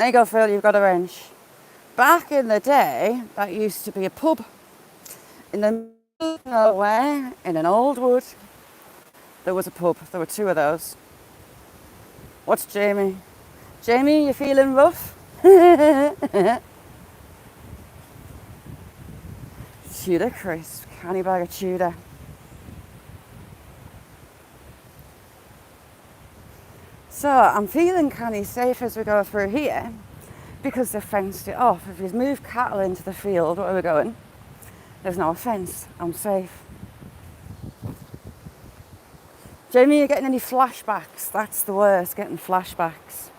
There you go, Phil, you've got a wrench. Back in the day, that used to be a pub. In the middle of nowhere, in an old wood, there was a pub. There were 2 of those. What's Jamie? Jamie, you feeling rough? Tudor crisp, canny bag of Tudor. So I'm feeling canny safe as we go through here because they've fenced it off. If you move cattle into the field where we're going, there's no fence. I'm safe. Jamie, you getting any flashbacks? That's the worst, getting flashbacks.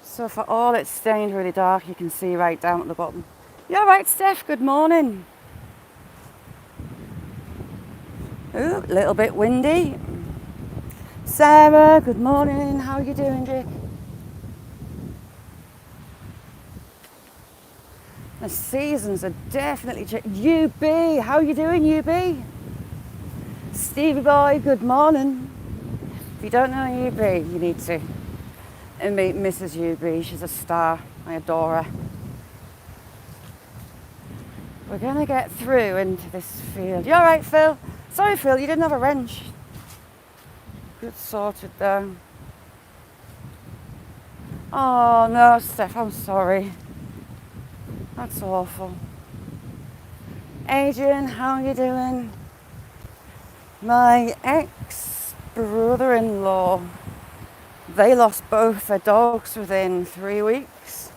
So for all it's stained really dark, you can see right down at the bottom. You all right, Steph? Good morning. Ooh, a little bit windy. Sarah, good morning. How are you doing, Dick? The seasons are definitely changing. UB, how are you doing, UB? Stevie boy, good morning. If you don't know UB, you need to. And meet Mrs. UB, she's a star. I adore her. We're going to get through into this field. You all right, Phil? Sorry, Phil, you didn't have a wrench. Good, sorted though. Oh no, Steph, I'm sorry. That's awful. Adrian, how are you doing? My ex-brother-in-law, they lost both their dogs within 3 weeks.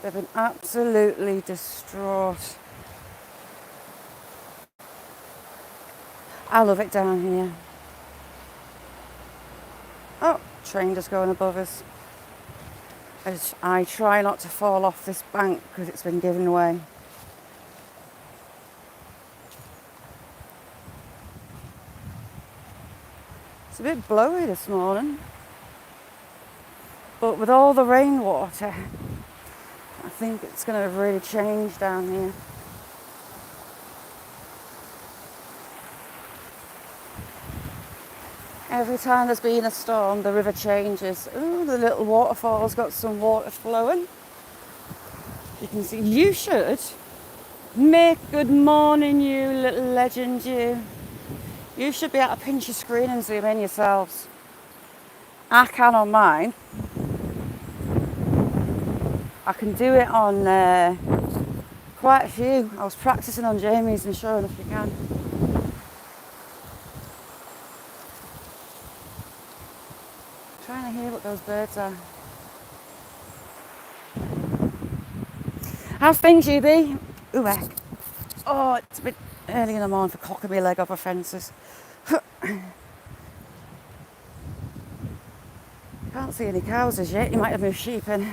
They've been absolutely distraught. I love it down here. Oh, train just going above us. I try not to fall off this bank because it's been given away. It's a bit blowy this morning, but with all the rainwater, I think it's going to really change down here. Every time there's been a storm, the river changes. Ooh, the little waterfall's got some water flowing. You can see, you should. Mick, good morning, you little legend, you. You should be able to pinch your screen and zoom in yourselves. I can on mine. I can do it on quite a few. I was practicing on Jamie's and sure enough you can. Trying to hear what those birds are. How's things, UB? Ooh, heck. Oh, it's a bit early in the morning for cocking my leg off of fences. Can't see any cows as yet. You might have moved sheep in.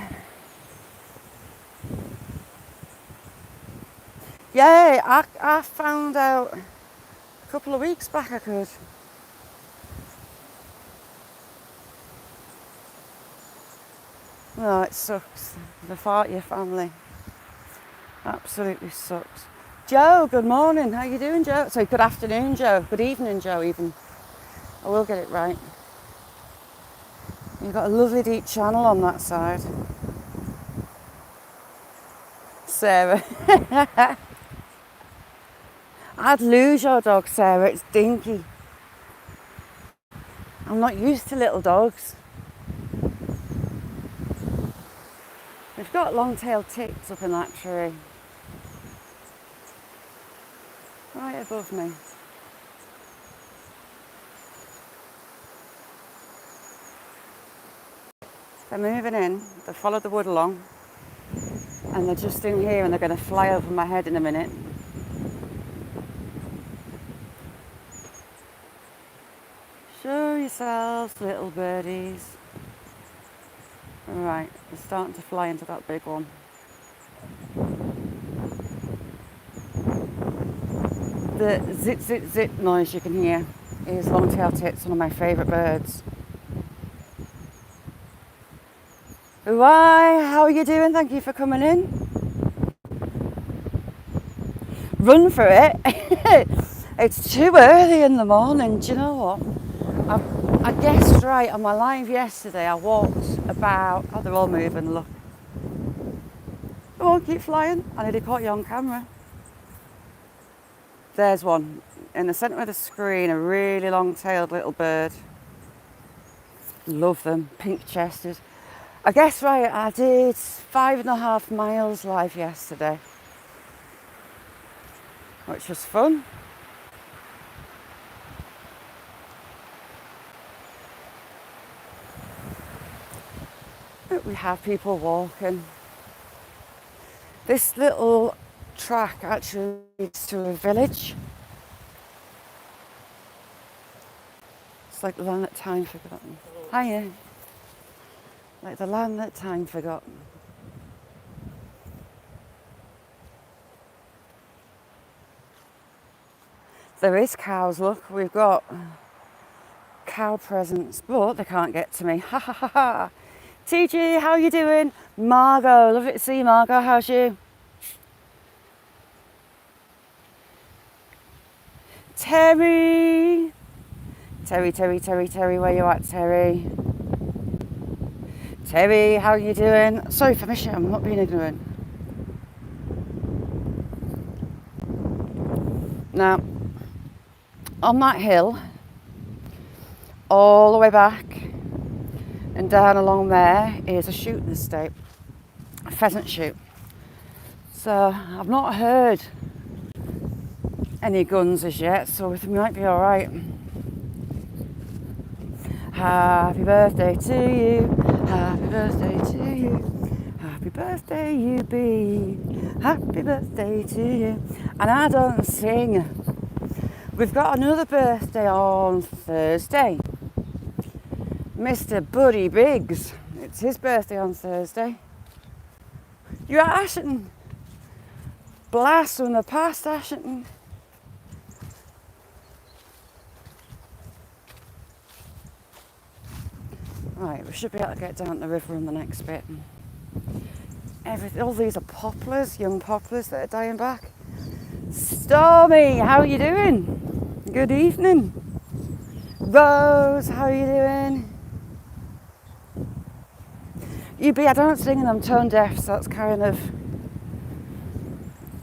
Yeah, I found out a couple of weeks back I could. No, it sucks. The Fartier family. Absolutely sucks. Joe, good morning. How you doing, Joe? Sorry, good afternoon, Joe. Good evening, Joe, even. I will get it right. You've got a lovely deep channel on that side. Sarah. I'd lose your dog, Sarah. It's dinky. I'm not used to little dogs. We've got long-tailed ticks up in that tree. Right above me. They're moving in. They followed the wood along. And they're just in here and they're going to fly over my head in a minute. Show yourselves, little birdies. Right, they're starting to fly into that big one. The zit zit zit noise you can hear is long-tailed tits, one of my favourite birds. Why? How are you doing? Thank you for coming in. Run for it. It's too early in the morning. Do you know what? I guessed right on my live yesterday. I walked about. Oh, they're all moving. Look. Come on, keep flying. I nearly caught you on camera. There's one in the centre of the screen. A really long-tailed little bird. Love them. Pink-chested. I guess right. I did 5.5 miles live yesterday, which was fun. We have people walking. This little track actually leads to a village. It's like the land that time forgotten. Hiya. Like the land that time forgotten. There is cows, look, we've got cow presents, but they can't get to me. Ha ha ha ha. TG, how you doing? Margot, love it to see you, Margot, how's you? Terry, where you at, Terry? Terry, how are you doing? Sorry for missing, I'm not being ignorant. Now, on that hill, all the way back and down along there is a shooting estate, a pheasant shoot. So I've not heard any guns as yet, so we might be all right. Happy birthday to you, happy birthday to you, happy birthday you be, happy birthday to you. And I don't sing. We've got another birthday on Thursday. Mr. Buddy Biggs. It's his birthday on Thursday. You're at Ashington. Blast from the past, Ashington. Right, we should be able to get down the river on the next bit. All these are poplars, young poplars that are dying back. Stormy, how are you doing? Good evening. Rose, how are you doing? I don't sing and I'm tone deaf, so that's kind of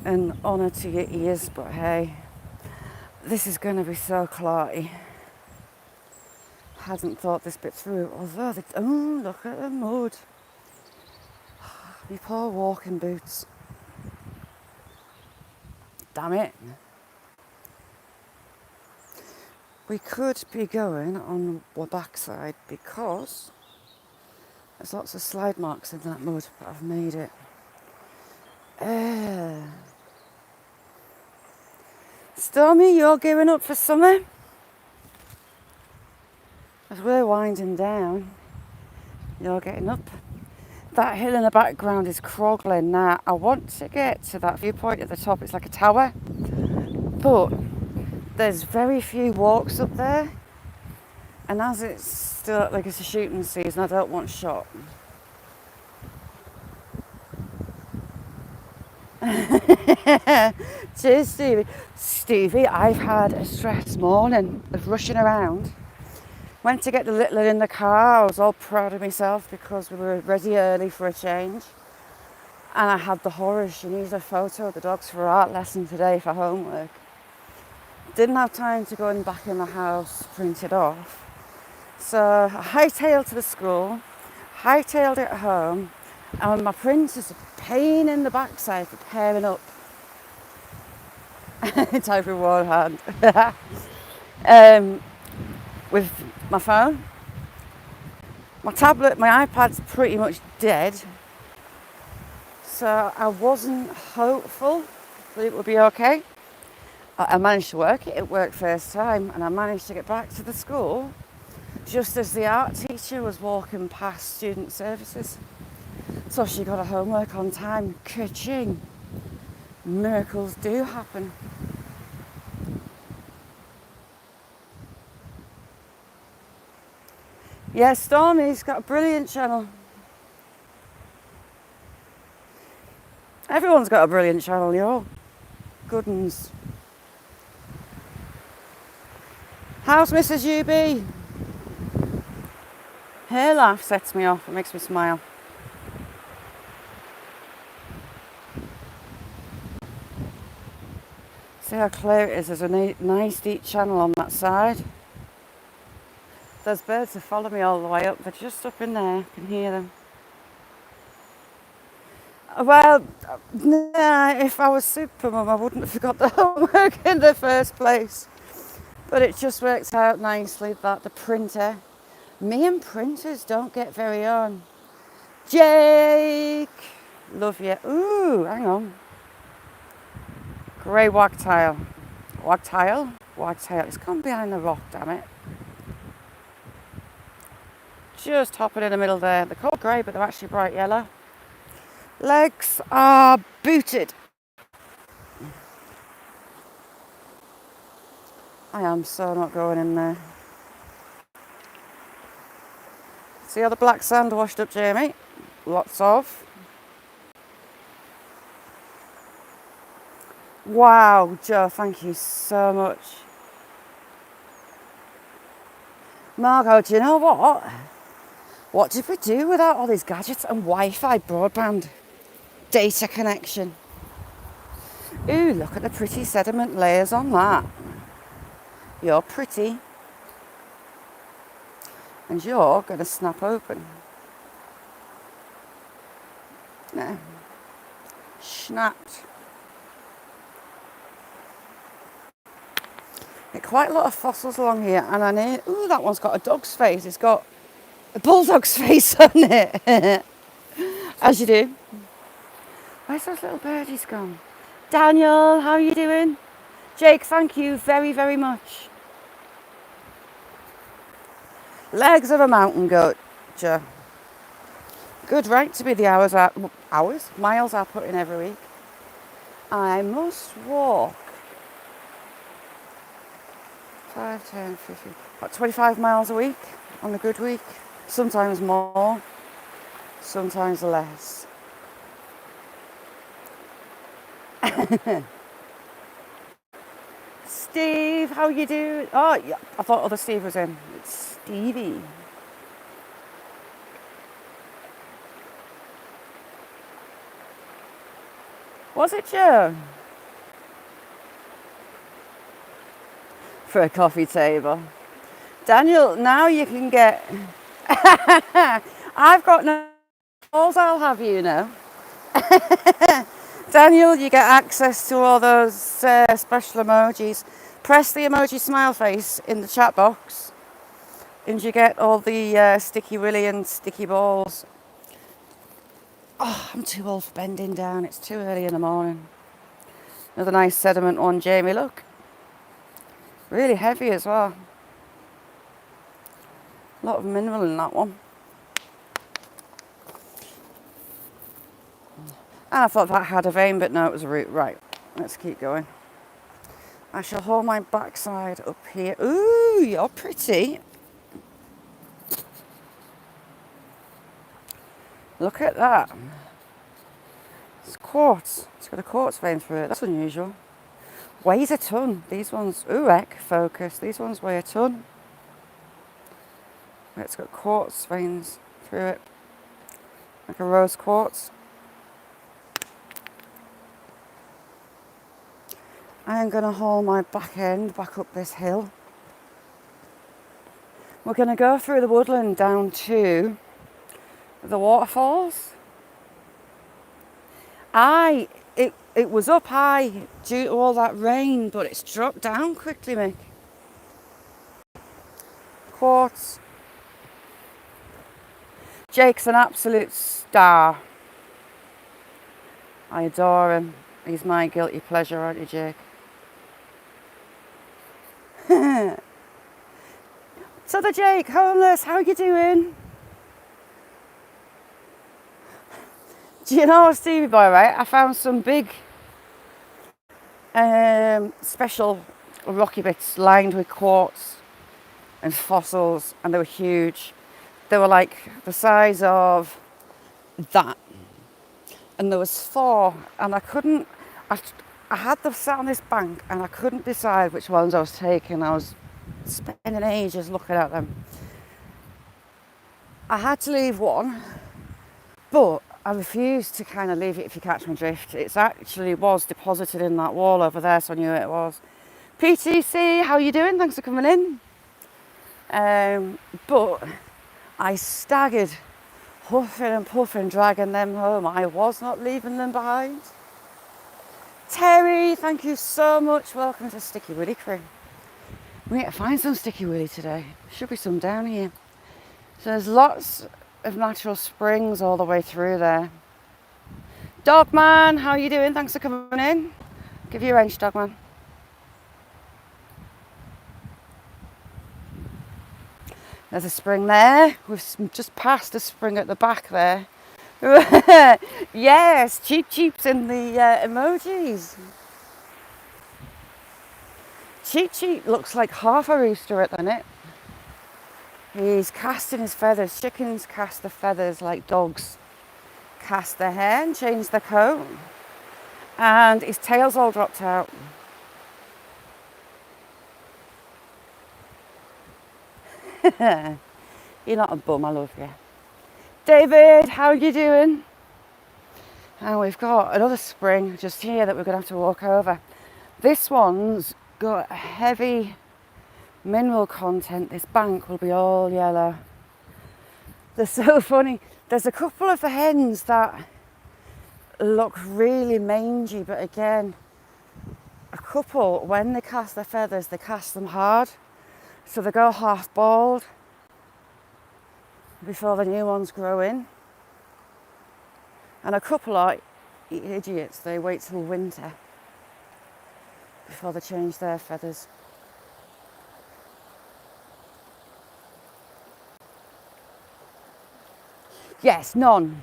an honour to your ears, but hey, this is going to be so clarty. Hadn't thought this bit through, although, look at the mud. My poor walking boots. Damn it. We could be going on the backside because there's lots of slide marks in that mud, but I've made it. Stormy, you're gearing up for summer? As we're winding down, you're getting up. That hill in the background is Crogland. Now, I want to get to that viewpoint at the top. It's like a tower, but there's very few walks up there. And as it's still like it's a shooting season, I don't want shot. Cheers, Stevie. Stevie, I've had a stressed morning of rushing around. Went to get the little in the car. I was all proud of myself because we were ready early for a change. And I had the horrors. She needed a photo of the dogs for art lesson today for homework. Didn't have time to go in back in the house, print it off. So I hightailed to the school, hightailed it home, and my printer's a pain in the backside for pairing up. Type in one hand. With my phone. My tablet, my iPad's pretty much dead. So I wasn't hopeful that it would be okay. I managed to work it. It worked first time, and I managed to get back to the school just as the art teacher was walking past student services. So she got her homework on time. Ka-ching. Miracles do happen. Yeah, Stormy's got a brilliant channel. Everyone's got a brilliant channel, you're all good uns. How's Mrs. UB? Her laugh sets me off. It makes me smile. See how clear it is. There's a nice deep channel on that side. Those birds that follow me all the way up, they're just up in there. I can hear them. Well, nah, if I was Supermum, I wouldn't have got the homework in the first place. But it just works out nicely that the printer, me and printers don't get very on. Jake, love you. Ooh, hang on. Grey wagtail. Wagtail? Wagtail. It's gone behind the rock, damn it. Just hopping in the middle there. They're called grey, but they're actually bright yellow. Legs are booted. I am so not going in there. See how the black sand washed up, Jamie? Lots of. Wow, Joe, thank you so much. Margot, do you know what? What did we do without all these gadgets and Wi-Fi broadband data connection? Ooh, look at the pretty sediment layers on that. You're pretty. And you're going to snap open. No. Snapped. There are quite a lot of fossils along here, and I know, ooh, that one's got a dog's face. It's got a bulldog's face on it. As you do. Where's those little birdies gone? Daniel, how are you doing? Jake, thank you very, very much. Legs of a mountain goat, Joe. Good, right, to be the miles I put in every week. I must walk 5, 10, 15, about 25 miles a week on a good week. Sometimes more, sometimes less. Steve, how you doing? Oh, yeah, I thought other Steve was in. It's Stevie. Was it Joe? For a coffee table. Daniel, now you can get... I've got no balls, I'll have you know. Daniel, you get access to all those special emojis. Press the emoji smile face in the chat box and you get all the sticky willy and sticky balls. Oh, I'm too old for bending down. It's too early in the morning. Another nice sediment one, Jamie, look. Really heavy as well. A lot of mineral in that one. And I thought that had a vein, but no, it was a root. Right, let's keep going. I shall hold my backside up here. Ooh, you're pretty. Look at that. It's quartz. It's got a quartz vein through it. That's unusual. Weighs a ton. These ones, ooh, focus. These ones weigh a ton. It's got quartz veins through it. Like a rose quartz. I am going to haul my back end back up this hill. We're going to go through the woodland down to the waterfalls. It was up high due to all that rain, but it's dropped down quickly, Mick. Quartz. Jake's an absolute star. I adore him. He's my guilty pleasure, aren't you, Jake? So the Jake, homeless, how you doing? Do you know, Stevie boy, right? I found some big special rocky bits lined with quartz and fossils, and they were huge. They were like the size of that. And there was 4, and I had them sat on this bank, and I couldn't decide which ones I was taking. I was spending ages looking at them. I had to leave one, but I refused to kind of leave it, if you catch my drift. It actually was deposited in that wall over there, so I knew it was. PTC, how you doing? Thanks for coming in. But I staggered, huffing and puffing, dragging them home. I was not leaving them behind. Terry, thank you so much. Welcome to Sticky Willy Crew. We need to find some Sticky Willy today. Should be some down here. So there's lots of natural springs all the way through there. Dogman, how you doing? Thanks for coming in. Give you a wrench, Dogman. There's a spring there. We've just passed a spring at the back there. Yes, Cheep's in the emojis. Cheep looks like half a rooster at the minute. He's casting his feathers. Chickens cast the feathers like dogs cast their hair and change their coat. And his tail's all dropped out. You're not a bum, I love you. David, how are you doing? And we've got another spring just here that we're going to have to walk over. This one's got a heavy mineral content. This bank will be all yellow. They're so funny. There's a couple of the hens that look really mangy, but again, a couple, when they cast their feathers, they cast them hard. So they go half bald before the new ones grow in. And a couple are idiots. They wait till winter before they change their feathers. Yes, none.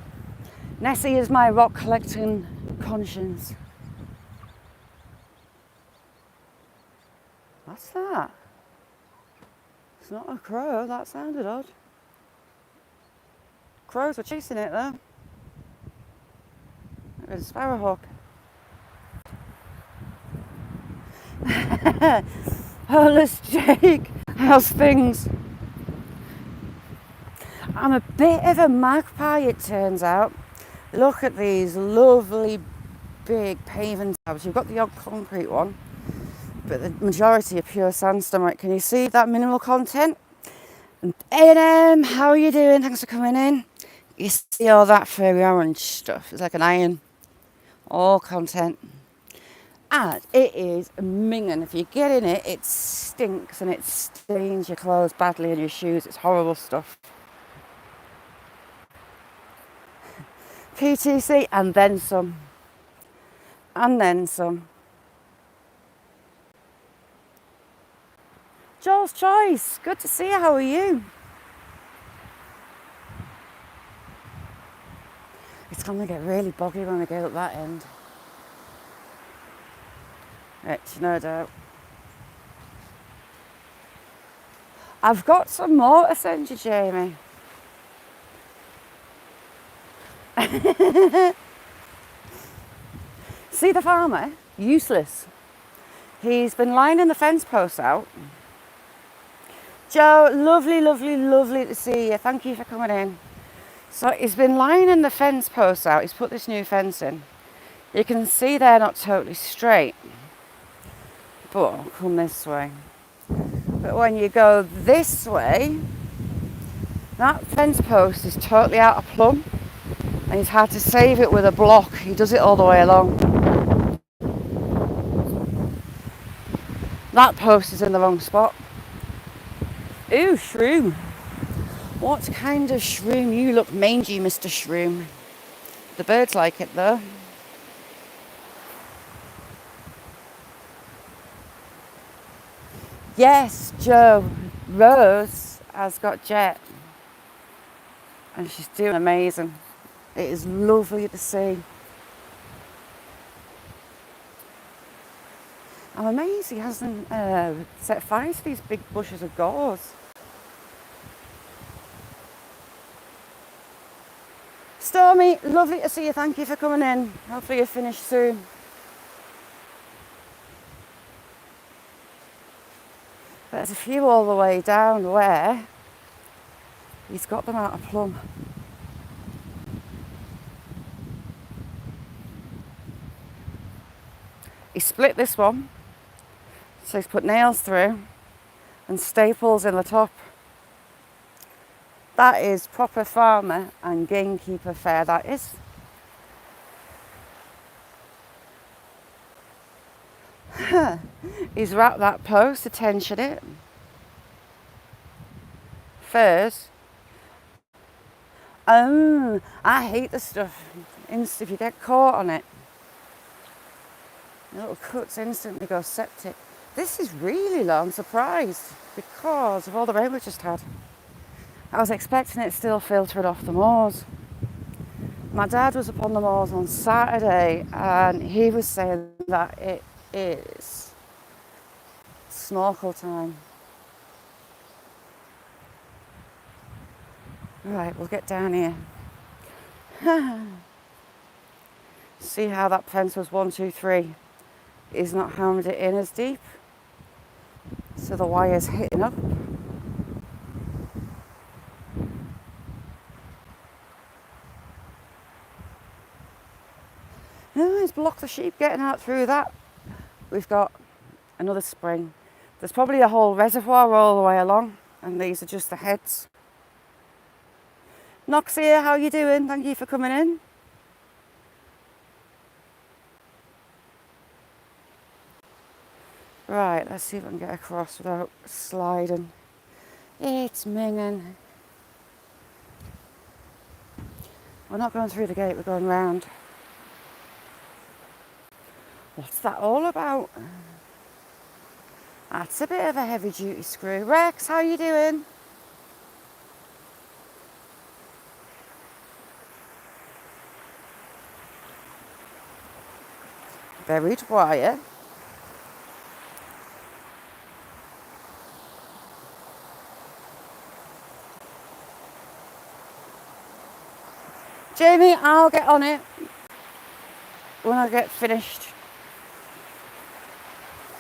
Nessie is my rock collecting conscience. What's that? It's not a crow, that sounded odd. Crows were chasing it though. It was a sparrowhawk. Hollis Jake, how's things? I'm a bit of a magpie, it turns out. Look at these lovely big paving tabs. You've got the odd concrete one, but the majority are pure sandstone. Can you see that mineral content? And A&M, how are you doing? Thanks for coming in. You see all that furry orange stuff? It's like an iron. All content. And it is minging. If you get in it, it stinks and it stains your clothes badly and your shoes. It's horrible stuff. PTC and then some. And then some. Joel's Choice, good to see you. How are you? It's going to get really boggy when we get up that end. It's no doubt. I've got some more to send you, Jamie. See the farmer? Useless. He's been lining the fence posts out. Joe, lovely, lovely, lovely to see you. Thank you for coming in. So he's been lining the fence posts out. He's put this new fence in. You can see they're not totally straight. But I'll come this way. But when you go this way, that fence post is totally out of plumb. And he's had to save it with a block. He does it all the way along. That post is in the wrong spot. Ooh, shroom. What kind of shroom? You look mangy, Mr. Shroom. The birds like it though. Yes, Joe. Rose has got Jet. And she's doing amazing. It is lovely to see. I'm amazed he hasn't set fire to these big bushes of gorse. Stormy, lovely to see you. Thank you for coming in. Hopefully you're finished soon. There's a few all the way down where He's got them out of plum. He split this one, so he's put nails through and staples in the top. That is proper farmer and gamekeeper fare, that is. He's wrapped that post to tension it. First, I hate the stuff. If you get caught on it, your little cuts instantly go septic. This is really low, I'm surprised, because of all the rain we just had. I was expecting it still filtering off the moors. My dad was up on the moors on Saturday and he was saying that it is snorkel time. Right, we'll get down here. See how that fence was 1, 2, 3. He's not hammered it in as deep. So the wire's hitting up. No, he's blocked the sheep getting out through that. We've got another spring. There's probably a whole reservoir all the way along, and these are just the heads. Knox here, how you doing? Thank you for coming in. Right, let's see if I can get across without sliding. It's minging. We're not going through the gate, we're going round. What's that all about? That's a bit of a heavy duty screw. Rex, how you doing? Buried wire. Jamie, I'll get on it when I get finished.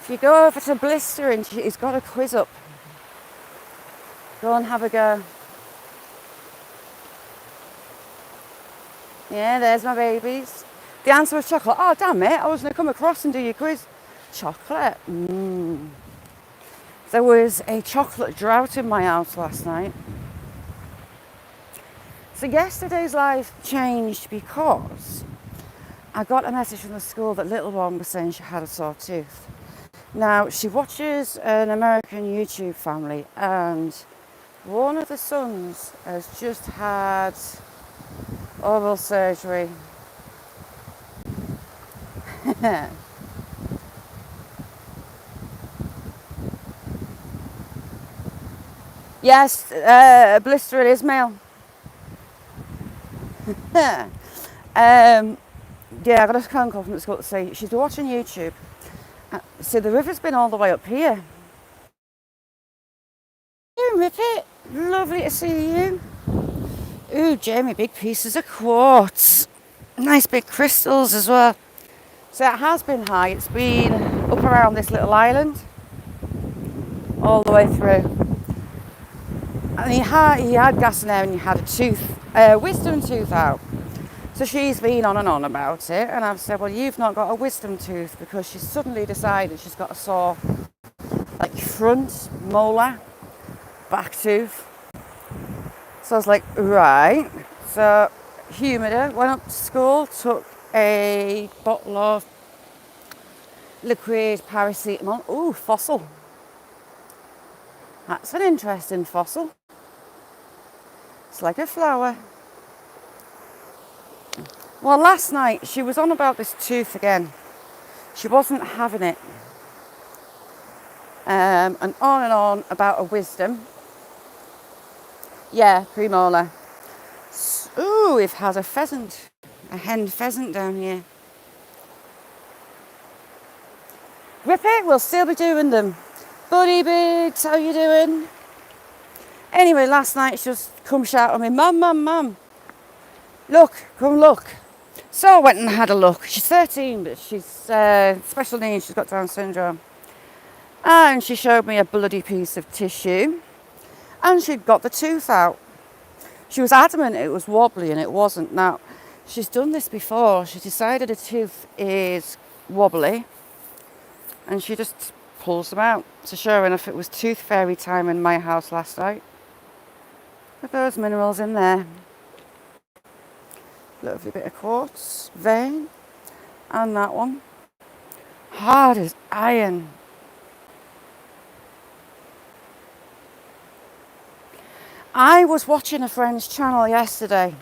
If you go over to Blister and he's got a quiz up, go and have a go. Yeah, there's my babies. The answer was chocolate. Oh, damn it, I was going to come across and do your quiz. Chocolate. There was a chocolate drought in my house last night. So yesterday's live changed because I got a message from the school that little one was saying she had a sore tooth. Now, she watches an American YouTube family and one of the sons has just had oral surgery. Yes, Blister and Ismail. Yeah, I got a phone call from the school to say she's been watching YouTube. So the river's been all the way up here. Rip it. Lovely to see you. Ooh, Jamie, big pieces of quartz. Nice big crystals as well. So it has been high. It's been up around this little island all the way through. And he had gas in there and he had a wisdom tooth out. So she's been on and on about it, and I've said, well, you've not got a wisdom tooth, because she's suddenly decided she's got a sore, like, front molar, back tooth. So I was like, right. So humoured her, went up to school, took a bottle of liquid paracetamol. Ooh, fossil. That's an interesting fossil. It's like a flower. Well, last night she was on about this tooth again. She wasn't having it. And on about a wisdom. Yeah, premolar. Ooh, we've had a hen pheasant down here. Rip it, we'll still be doing them. Buddy Biggs, how you doing? Anyway, last night she just come shout at me, Mum, Mum, Mum. Look, come look. So I went and had a look. She's 13, but she's special needs. She's got Down syndrome. And she showed me a bloody piece of tissue. And she'd got the tooth out. She was adamant it was wobbly and it wasn't. Now, she's done this before. She decided a tooth is wobbly and she just pulls them out. So sure enough, it was tooth fairy time in my house last night. Look at those minerals in there. Lovely bit of quartz vein. And that one. Hard as iron. I was watching a friend's channel yesterday.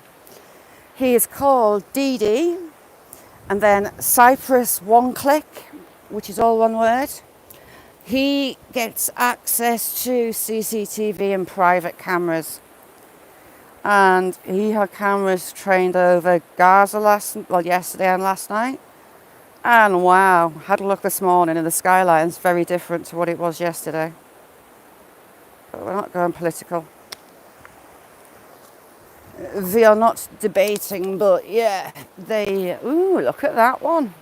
He is called DD and then Cypress One Click, which is all one word. He gets access to CCTV and private cameras. And he had cameras trained over Gaza yesterday and last night. And wow, had a look this morning and the skyline's very different to what it was yesterday. But we're not going political. We are not debating, but yeah, ooh, look at that one.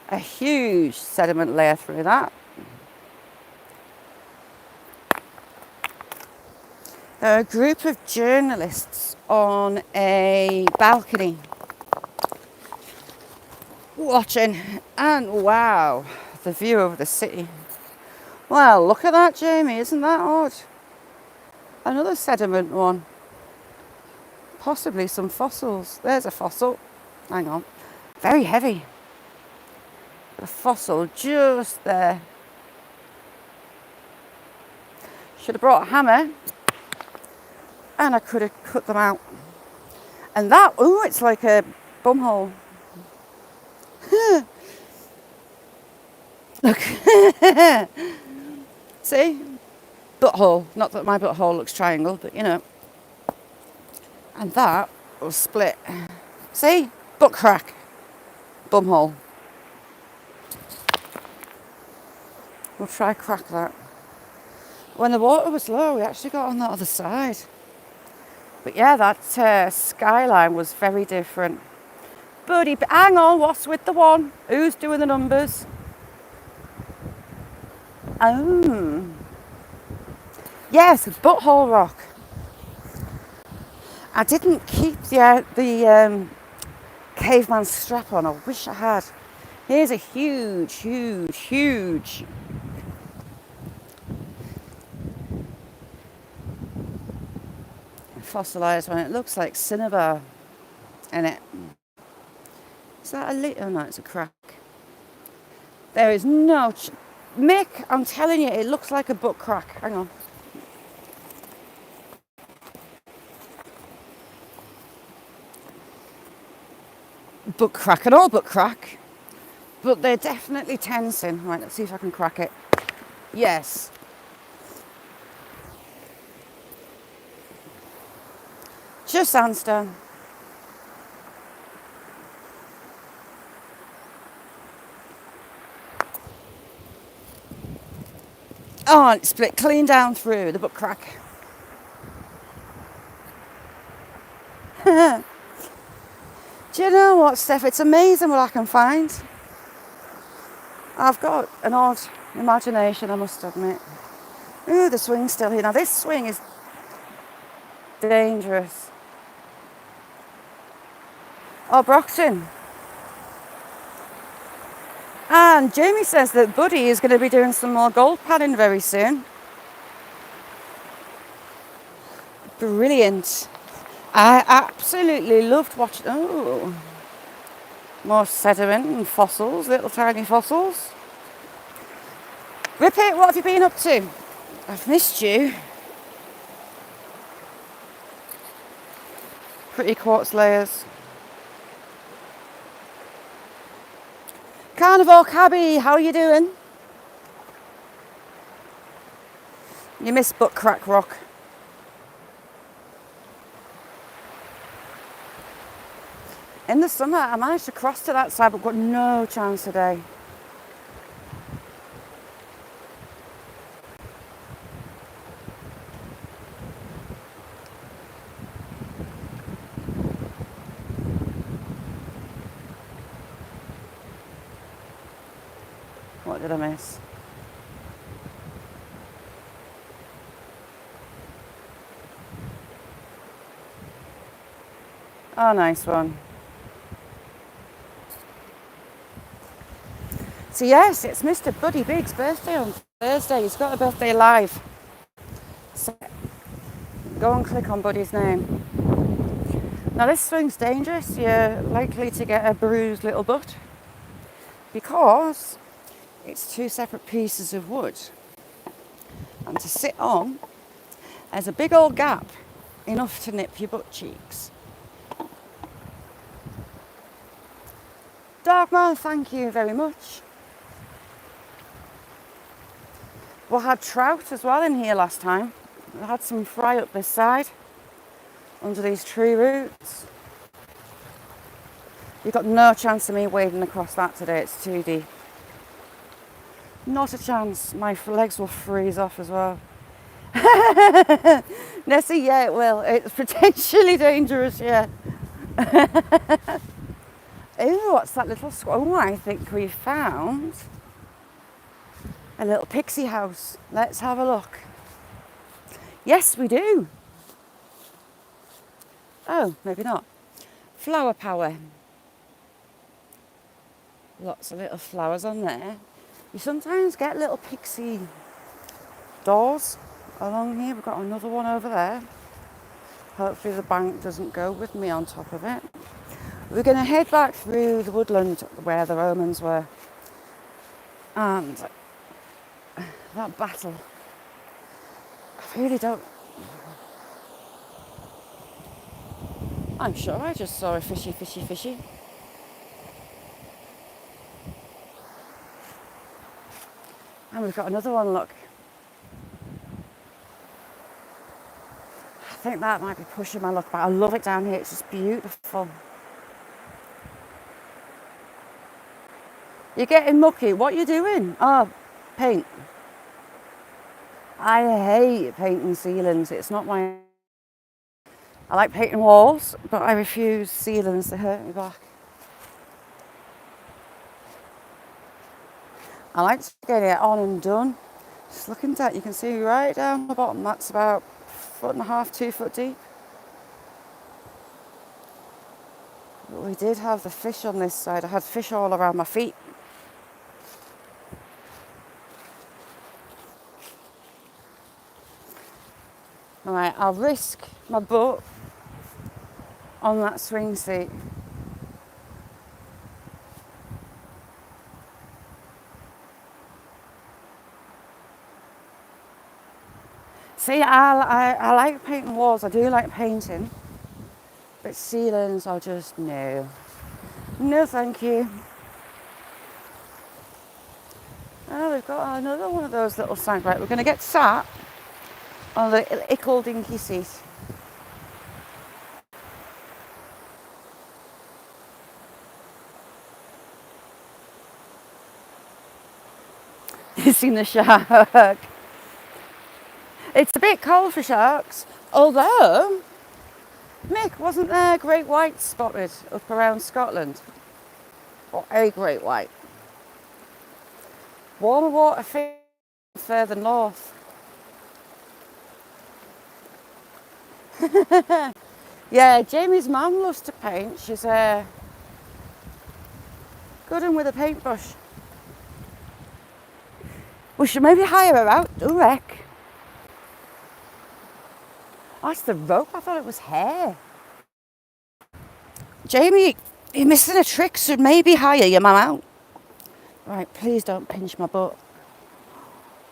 A huge sediment layer through that. There are a group of journalists on a balcony watching, and wow, the view of the city. Well, look at that, Jamie, isn't that odd? Another sediment one. Possibly some fossils. There's a fossil. Hang on. Very heavy. A fossil just there. Should have brought a hammer and I could have cut them out. And that, ooh, it's like a bumhole. Look. See? Butthole. Not that my butthole looks triangle, but you know. And that will split. See? Butt crack. Bumhole. We'll try crack that. When the water was low, we actually got on the other side. But yeah, that skyline was very different. Buddy, hang on, what's with the one? Who's doing the numbers? Oh. Yes, Butthole Rock. I didn't keep the caveman strap on. I wish I had. Here's a huge, huge, huge fossilised one. It looks like cinnabar in it. Is that a lid? Oh no, it's a crack. There is no... Mick, I'm telling you, it looks like a butt crack. Hang on. Butt crack and all but crack. But they're definitely tensing. Right, let's see if I can crack it. Yes. Just sandstone. Oh, and it split clean down through the butt crack. Do you know what, Steph? It's amazing what I can find. I've got an odd imagination, I must admit. Ooh, the swing's still here. Now, this swing is dangerous. Oh, Brockton. And Jamie says that Buddy is going to be doing some more gold panning very soon. Brilliant. I absolutely loved watching... Oh, more sediment and fossils, little tiny fossils. Rippet, what have you been up to? I've missed you. Pretty quartz layers. Carnivore Cabby, how are you doing? You missed Butt Crack Rock. In the summer, I managed to cross to that side, but got no chance today. What did I miss? Oh, nice one. So yes, it's Mr. Buddy Big's birthday on Thursday. He's got a birthday live. So go and click on Buddy's name. Now this swing's dangerous. You're likely to get a bruised little butt because it's two separate pieces of wood. And to sit on, there's a big old gap, enough to nip your butt cheeks. Dogman, thank you very much. We had trout as well in here last time. We had some fry up this side, under these tree roots. You've got no chance of me wading across that today, it's too deep. Not a chance, my legs will freeze off as well. Nessie, yeah it will, it's potentially dangerous, yeah. Ooh, what's that little oh, I think we found a little pixie house. Let's have a look. Yes, we do. Oh, maybe not. Flower power. Lots of little flowers on there. You sometimes get little pixie doors along here. We've got another one over there. Hopefully the bank doesn't go with me on top of it. We're going to head back through the woodland where the Romans were. And that battle, I really don't... I'm sure I just saw a fishy. And we've got another one, look. I think that might be pushing my luck, but I love it down here. It's just beautiful. You're getting mucky. What are you doing? Oh, paint. I hate painting ceilings. It's not my... I like painting walls, but I refuse ceilings. They hurt me back. I like to get it on and done. Just looking at, you can see right down the bottom. That's about 1.5 feet, 2 foot deep. But we did have the fish on this side. I had fish all around my feet. All right, I'll risk my butt on that swing seat. See, I like painting walls. I do like painting. But ceilings are just no. No, thank you. Oh, we've got another one of those little signs. Right, we're going to get sat on the ickle dinky seat. You've seen the shark. It's a bit cold for sharks, although, Mick, wasn't there great white spotted up around Scotland? Or a great white? Warmer water fish further north. Yeah, Jamie's mum loves to paint. She's good one with a paintbrush. We should maybe hire her out, do you reckon? Oh, it's the rope. I thought it was hair. Jamie, you're missing a trick. Should maybe hire your mum out. Right, please don't pinch my butt.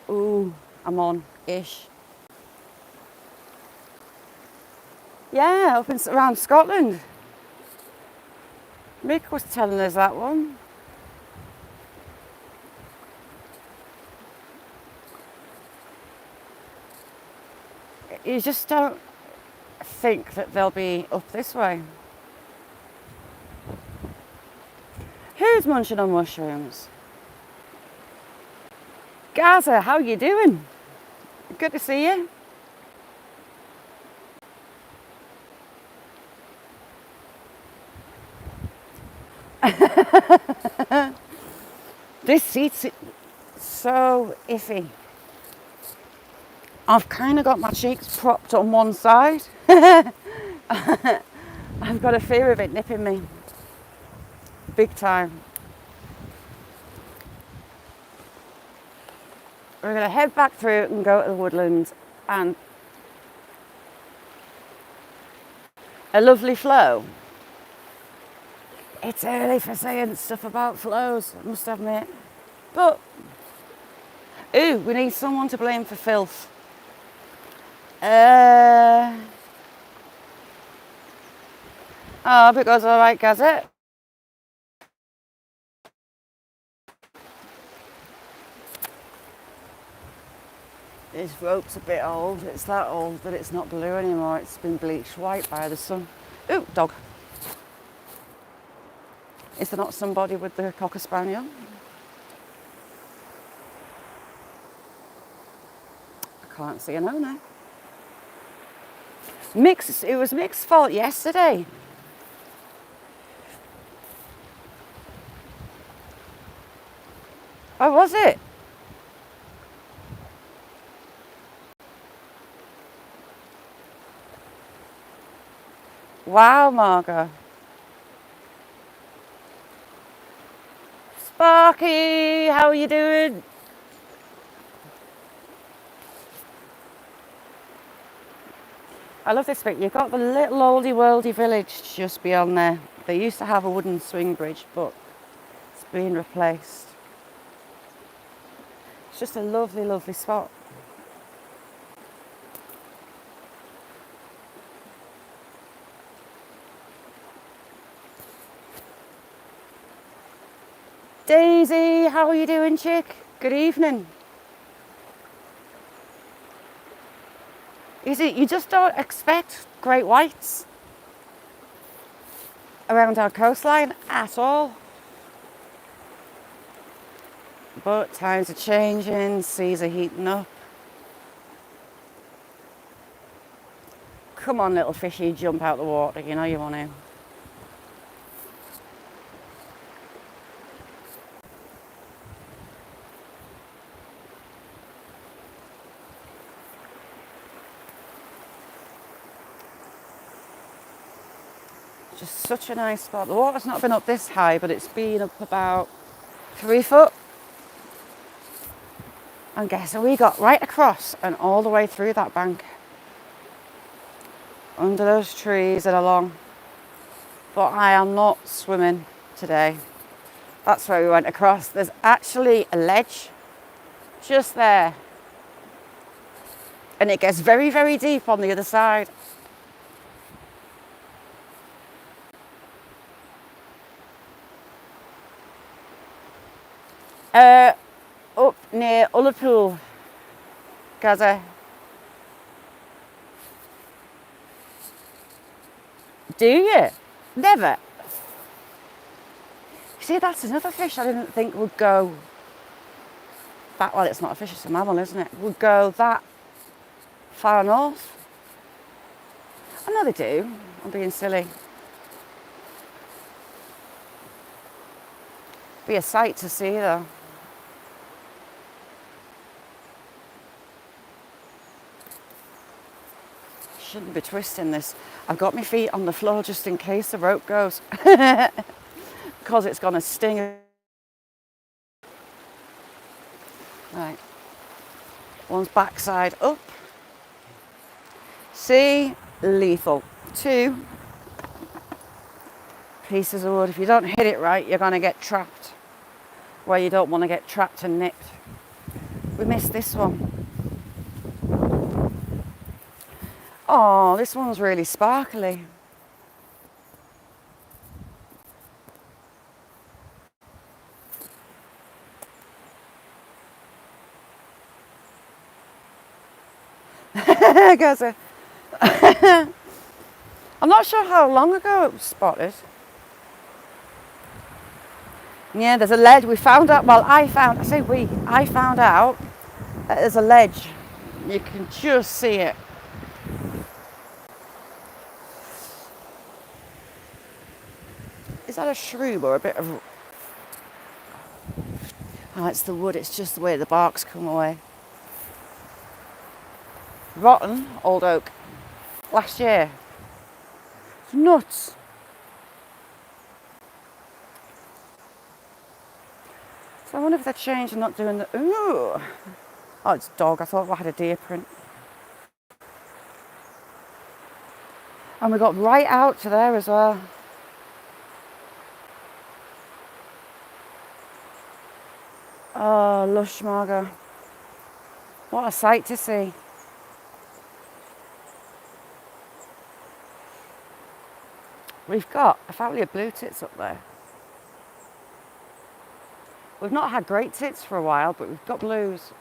Ooh, I'm on-ish. Yeah, up around Scotland. Mick was telling us that one. You just don't think that they'll be up this way. Who's munching on mushrooms? Gaza, how you doing? Good to see you. This seat's so iffy. I've kind of got my cheeks propped on one side. I've got a fear of it nipping me. Big time. We're going to head back through and go to the woodlands and a lovely flow. It's early for saying stuff about flows, I must admit. But, ooh, we need someone to blame for filth. Oh, because all right, Gazette. This rope's a bit old. It's that old that it's not blue anymore. It's been bleached white by the sun. Ooh, dog. Is there not somebody with the Cocker Spaniel? I can't see an owner. It was Mick's fault yesterday. Oh, was it? Wow, Margot. Sparky, how are you doing? I love this bit. You've got the little oldie worldy village just beyond there. They used to have a wooden swing bridge, but it's been replaced. It's just a lovely, lovely spot. Daisy, how are you doing, chick? Good evening. You just don't expect great whites around our coastline at all. But times are changing, seas are heating up. Come on, little fishy, jump out the water, you know you want to. Just such a nice spot. The water's not been up this high, but it's been up about 3 foot. And guess we got right across and all the way through that bank. Under those trees and along. But I am not swimming today. That's where we went across. There's actually a ledge just there. And it gets very, very deep on the other side. Up near Ullapool, Gaza. Do you? Never. See, that's another fish I didn't think would go that, well, it's not a fish, it's a mammal, isn't it? Would go that far north. I know they do. I'm being silly. Be a sight to see though. Shouldn't be twisting this. I've got my feet on the floor just in case the rope goes. Because it's going to sting. Right. One's backside up. See? Lethal. 2 pieces of wood. If you don't hit it right, you're going to get trapped where you don't want to get trapped and nipped. We missed this one. Oh, this one's really sparkly. Gaza. I'm not sure how long ago it was spotted. Yeah, there's a ledge. We found out, well, I found out that there's a ledge. You can just see it. Is that a shrew or a bit of... Oh, it's the wood. It's just the way the bark's come away. Rotten old oak. Last year. It's nuts. So I wonder if they're changed and not doing the, ooh. Oh, it's dog. I thought I had a deer print. And we got right out to there as well. Oh, lush, Margot. What a sight to see. We've got a family of blue tits up there. We've not had great tits for a while, but we've got blues.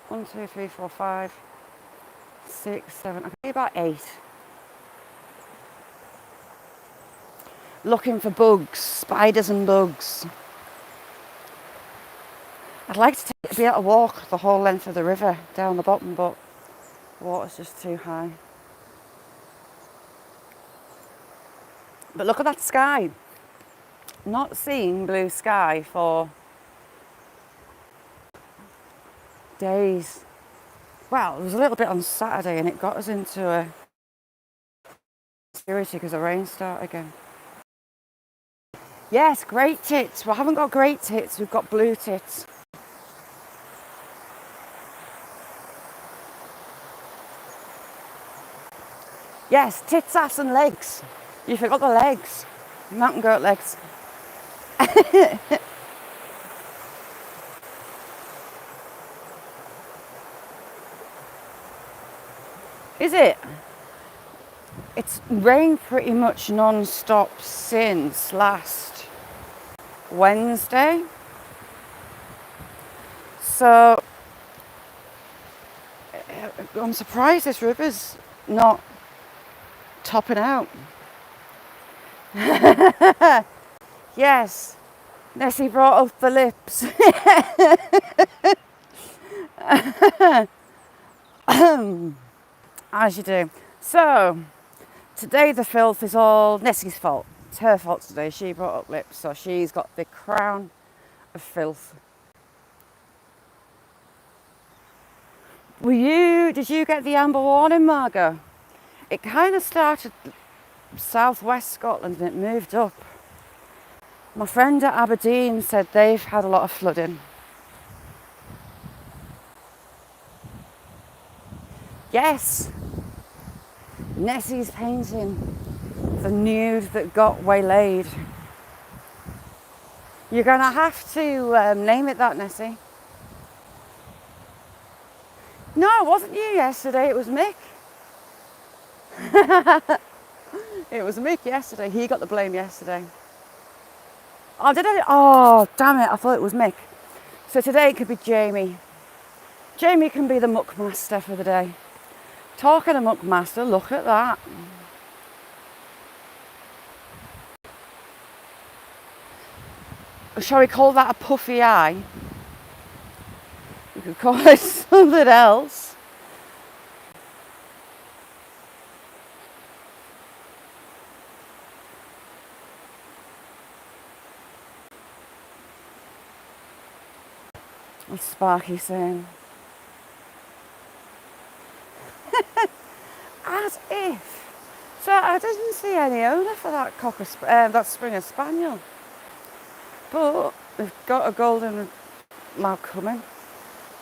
1, 2, 3, 4, 5, 6, 7, I think about 8. Looking for bugs, spiders and bugs. I'd like to be able to walk the whole length of the river down the bottom, but the water's just too high. But look at that sky. Not seen blue sky for days. Well, it was a little bit on Saturday and it got us into a security because the rain started again. Yes, great tits. We haven't got great tits, we've got blue tits. Yes, tits, ass and legs. You forgot the legs. Mountain goat legs. Is it? It's rained pretty much non-stop since last Wednesday. So I'm surprised this river's not topping out. Yes, Nessie brought up the lips. As you do. So today the filth is all Nessie's fault. It's her fault today. She brought up lips, so she's got the crown of filth. Did you get the amber warning, Margot? It kind of started southwest Scotland and it moved up. My friend at Aberdeen said they've had a lot of flooding. Yes, Nessie's painting the nude that got waylaid. You're going to have to name it that, Nessie. No, it wasn't you yesterday, it was Mick. It was Mick yesterday. He got the blame yesterday. Oh, did I? Oh, damn it. I thought it was Mick. So today it could be Jamie. Jamie can be the muck master for the day. Talking of muck master, look at that. Shall we call that a puffy eye? We could call it something else. What's Sparky saying? As if. So I didn't see any owner for that that Springer Spaniel. But we've got a golden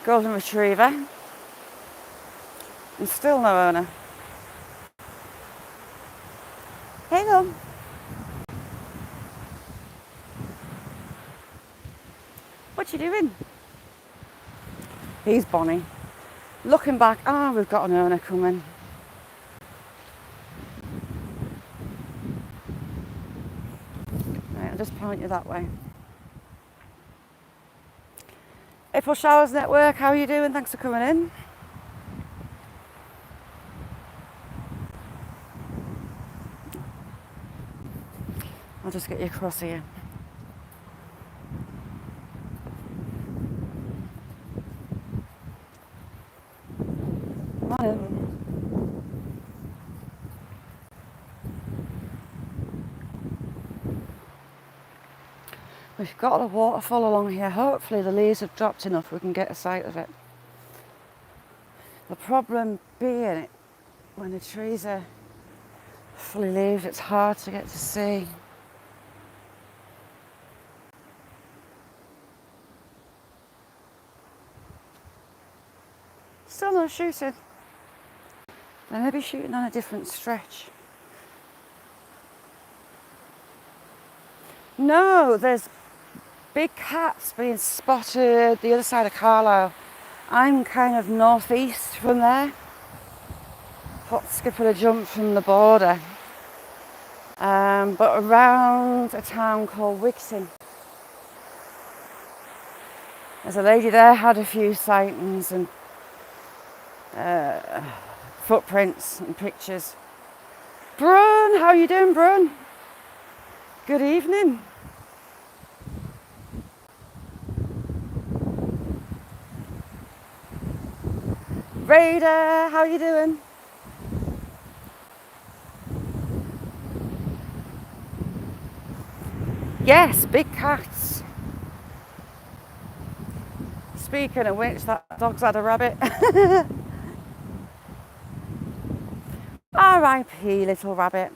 golden retriever, and still no owner. Hang on. What you doing? He's Bonnie. Looking back, we've got an owner coming. Right, I'll just point you that way. April Showers Network, how are you doing? Thanks for coming in. I'll just get you across here. Morning. We've got a waterfall along here. Hopefully the leaves have dropped enough we can get a sight of it. The problem being when the trees are Fully leaved, it's hard to get to see. Still no shooting. They may be shooting on a different stretch. No, there's big cats being spotted the other side of Carlisle. I'm kind of northeast from there. Hop, skip and a jump from the border. But around a town called Wixon. There's a lady there had a few sightings and footprints and pictures. Brun, how you doing, Brun? Good evening. Raider, how you doing? Yes, big cats. Speaking of which, that dog's had a rabbit. R.I.P. little rabbit.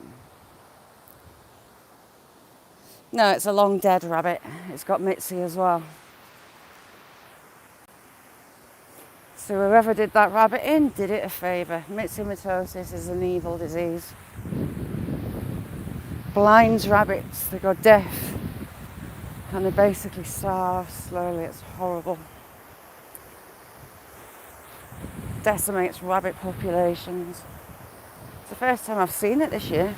No, it's a long dead rabbit. It's got Mitzi as well. So whoever did that rabbit in did it a favour. Myxomatosis is an evil disease. Blinds rabbits, they go deaf and they basically starve slowly. It's horrible. Decimates rabbit populations. It's the first time I've seen it this year.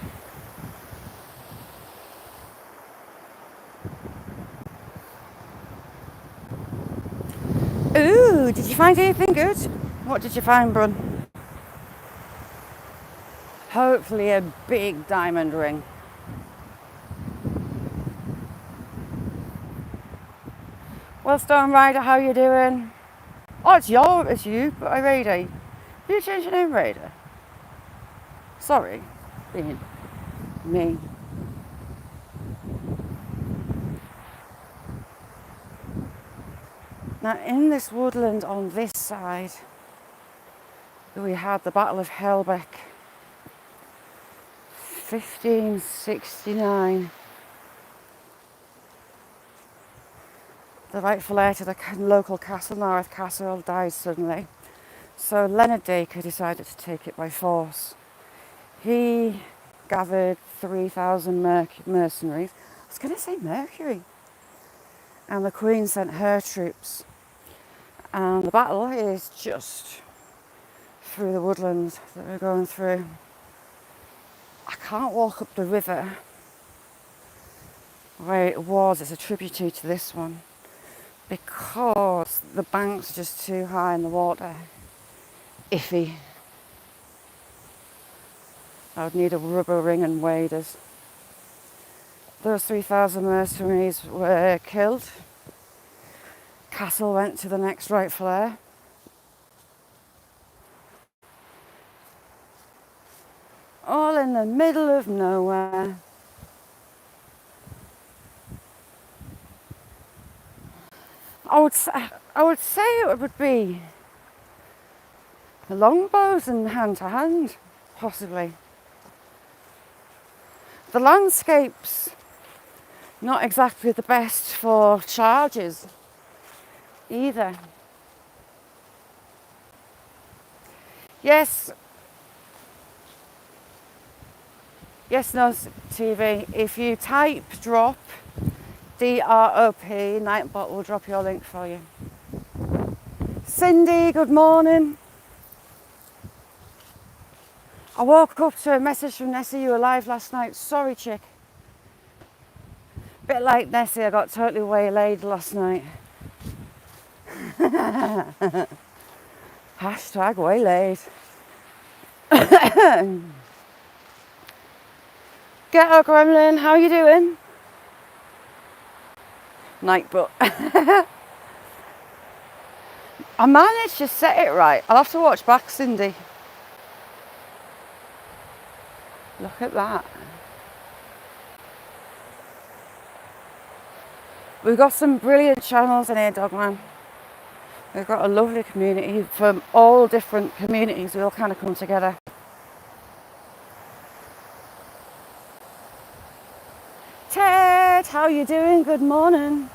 Ooh, did you find anything good? What did you find, Brun? Hopefully a big diamond ring. Well, Stone Rider, how you doing? Oh, it's you, but Raider. Did you change your name, Raider? Sorry, being me. Now, in this woodland on this side, we had the Battle of Helbeck, 1569. The rightful heir to the local castle, Nareth Castle, died suddenly. So Leonard Dacre decided to take it by force. He gathered 3,000 mercenaries. I was going to say Mercury. And the Queen sent her troops. And the battle is just through the woodlands that we're going through. I can't walk up the river where it was. It's a tributary to this one because the banks are just too high in the water. Iffy. I would need a rubber ring and waders. Those 3,000 mercenaries were killed. Castle went to the next rightful heir. All in the middle of nowhere. I would say it would be the longbows and hand to hand, possibly. The landscape's not exactly the best for charges either. Yes, no TV. If you type drop, D-R-O-P, Nightbot will drop your link for you. Cindy, good morning. I woke up to a message from Nessie, you were live last night. Sorry, chick. Bit like Nessie, I got totally waylaid last night. Hashtag waylaid. Ghetto Gremlin, how you doing? Nightbot. I managed to set it right. I'll have to watch back, Cindy. Look at that. We've got some brilliant channels in here, Dogman. We've got a lovely community from all different communities. We all kind of come together. Ed, how you doing? Good morning.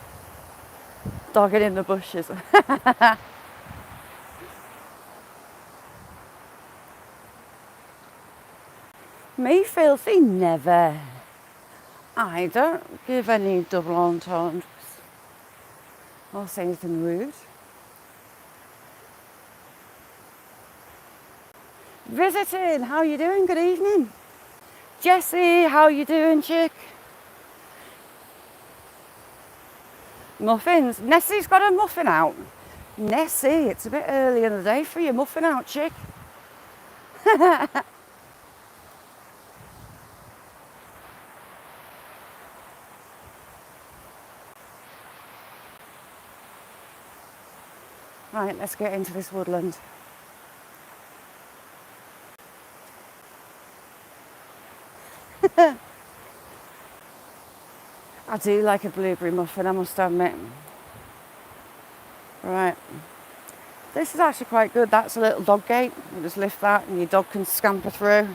Dogging in the bushes. Me filthy? Never. I don't give any double entendres or say anything rude. Visiting, how you doing? Good evening. Jessie, how you doing, chick? Muffins. Nessie's got a muffin out. Nessie, it's a bit early in the day for your muffin out, chick. Right, let's get into this woodland. I do like a blueberry muffin, I must admit. Right. This is actually quite good. That's a little dog gate. You just lift that and your dog can scamper through.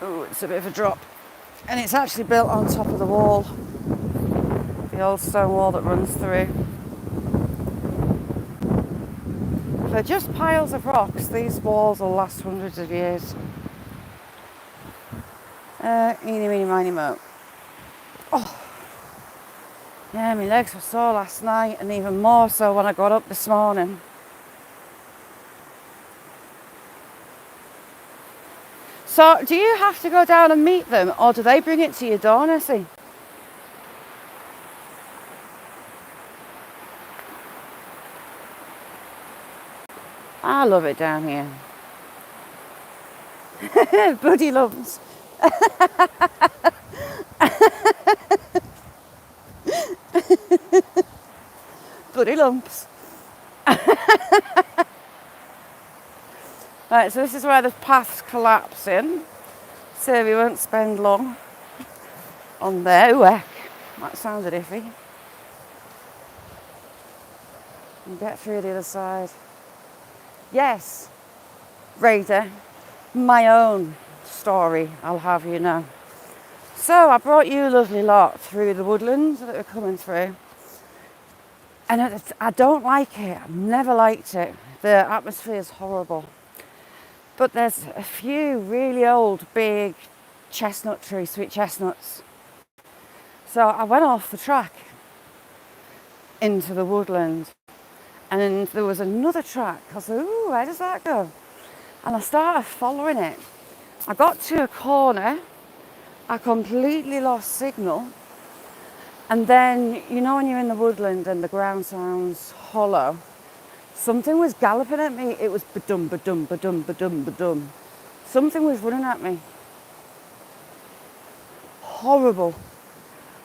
Oh, it's a bit of a drop. And it's actually built on top of the wall. The old stone wall that runs through. They're just piles of rocks. These walls will last hundreds of years. Eeny, meeny, miny, mo. Oh. Yeah, my legs were sore last night and even more so when I got up this morning. So, do you have to go down and meet them or do they bring it to your door, Nessie? I love it down here. Buddy lumps. Buddy lumps. Right, so this is where the path's collapsing. So we won't spend long on there. Ooh, heck. That sounded iffy. And get through the other side. Yes, Raider, my own story, I'll have you know. So I brought you a lovely lot through the woodlands that we're coming through. And I don't like it. I've never liked it. The atmosphere is horrible. But there's a few really old, big chestnut trees, sweet chestnuts. So I went off the track into the woodland. And there was another track. I said, ooh, where does that go? And I started following it. I got to a corner. I completely lost signal. And then, you know when you're in the woodland and the ground sounds hollow, something was galloping at me. It was ba-dum, ba-dum, ba-dum, ba-dum, ba-dum. Something was running at me. Horrible.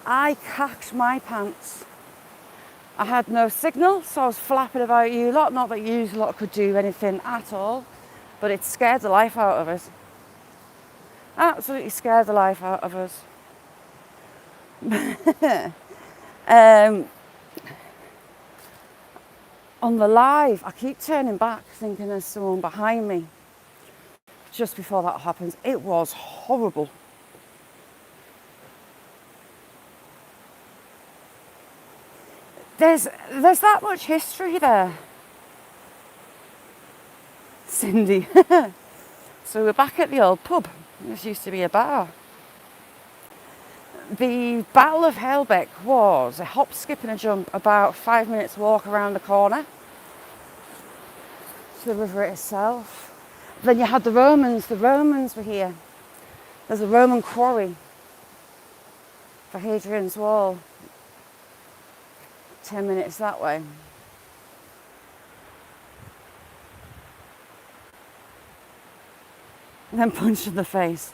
I cacked my pants. I had no signal, so I was flapping about you lot. Not that you lot could do anything at all, but it scared the life out of us. Absolutely scared the life out of us. On the live, I keep turning back thinking there's someone behind me. Just before that happens, it was horrible. There's that much history there. Cindy. So we're back at the old pub. This used to be a bar. The Battle of Helbeck was a hop, skip and a jump, about 5 minutes walk around the corner to the river itself. Then you had the Romans were here. There's a Roman quarry for Hadrian's Wall. 10 minutes that way. And then punched in the face.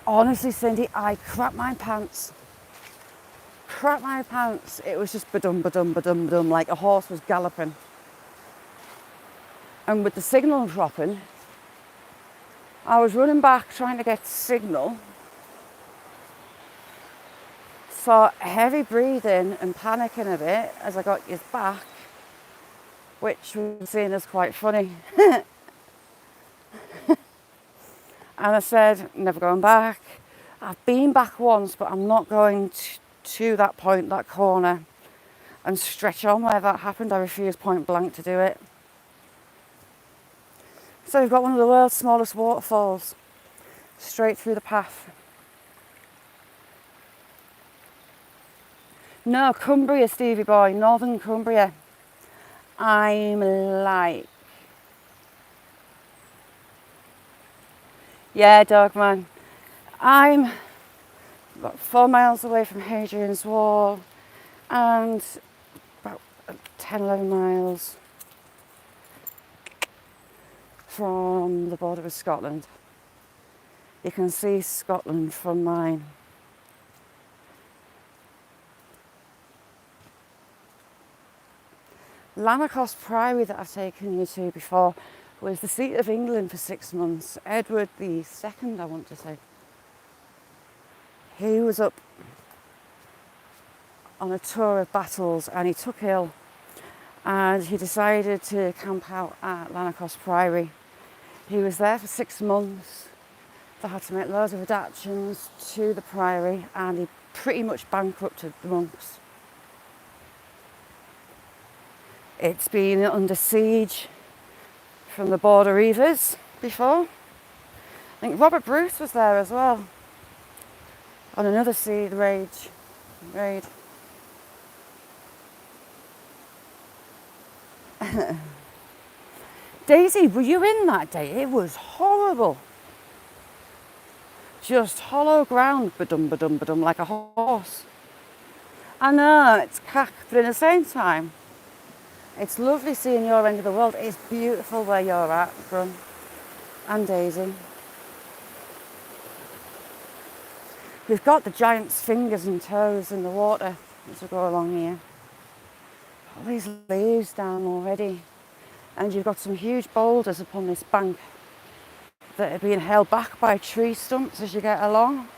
Honestly, Cindy, I crapped my pants. Crapped my pants. It was just ba-dum, ba-dum, ba-dum, ba-dum, like a horse was galloping. And with the signal dropping, I was running back trying to get signal. So heavy breathing and panicking a bit as I got you back, which was seen as quite funny. And I said, never going back. I've been back once, but I'm not going to that point, that corner, and stretch on where that happened. I refused point blank to do it. So we've got one of the world's smallest waterfalls straight through the path. No, Cumbria, Stevie boy, Northern Cumbria. I'm like, yeah, Dogman. I'm about 4 miles away from Hadrian's Wall and about 10, 11 miles from the border with Scotland. You can see Scotland from mine. Lanercost Priory that I've taken you to before was the seat of England for 6 months. Edward II, I want to say. He was up on a tour of battles and he took ill and he decided to camp out at Lanercost Priory. He was there for 6 months. They had to make loads of adaptations to the priory and he pretty much bankrupted the monks. It's been under siege from the Border Reivers before. I think Robert Bruce was there as well on another siege raid. Daisy, were you in that day? It was horrible. Just hollow ground, ba-dum, ba-dum, ba-dum, like a horse. I know, it's cack, but at the same time, it's lovely seeing your end of the world. It's beautiful where you're at, Brum and Daisy. We've got the giant's fingers and toes in the water as we go along here. All these leaves down already. And you've got some huge boulders upon this bank that are being held back by tree stumps as you get along.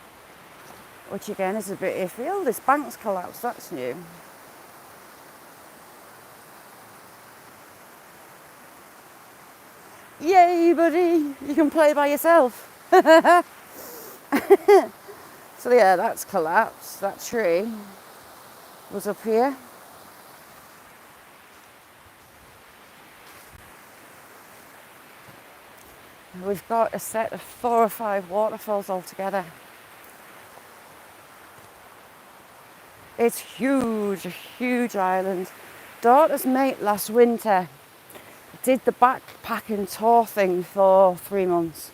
Which again is a bit iffy. Oh, this bank's collapsed, that's new. Yay, buddy, you can play by yourself. So yeah, that's collapsed. That tree was up here. We've got a set of 4 or 5 waterfalls altogether. It's huge, a huge island. Daughter's mate last winter did the backpacking tour thing for 3 months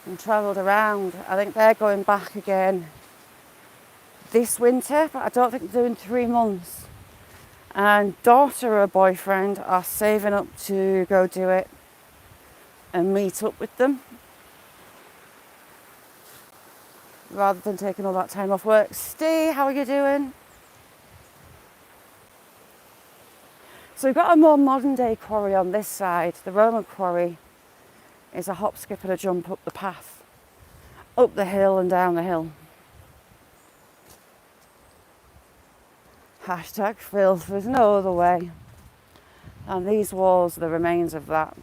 and travelled around. I think they're going back again this winter, but I don't think they're doing 3 months. And daughter or boyfriend are saving up to go do it and meet up with them rather than taking all that time off work. Steve, how are you doing? So we've got a more modern day quarry on this side. The Roman quarry is a hop, skip and a jump up the path, up the hill and down the hill. Hashtag filth, there's no other way. And these walls are the remains of that.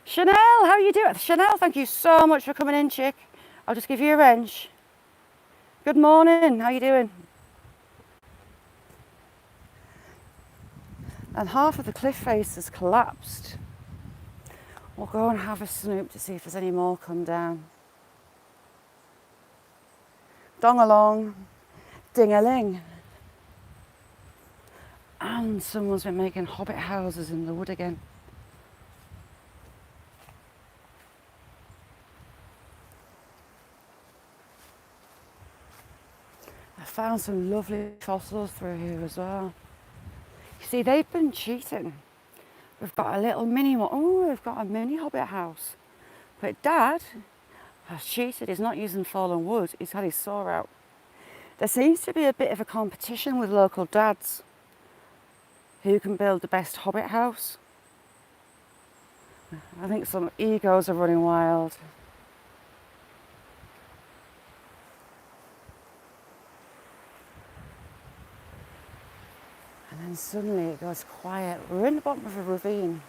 Chanel, how are you doing? Chanel, thank you so much for coming in, chick. I'll just give you a wrench. Good morning, how are you doing? And half of the cliff face has collapsed. We'll go and have a snoop to see if there's any more come down. Dong along, ding-a-ling. And someone's been making hobbit houses in the wood again. I found some lovely fossils through here as well. You see, they've been cheating. We've got a little mini one. Oh, we've got a mini hobbit house. But Dad has cheated. He's not using fallen wood. He's had his saw out. There seems to be a bit of a competition with local dads. Who can build the best hobbit house? I think some egos are running wild. And then suddenly it goes quiet. We're in the bottom of a ravine.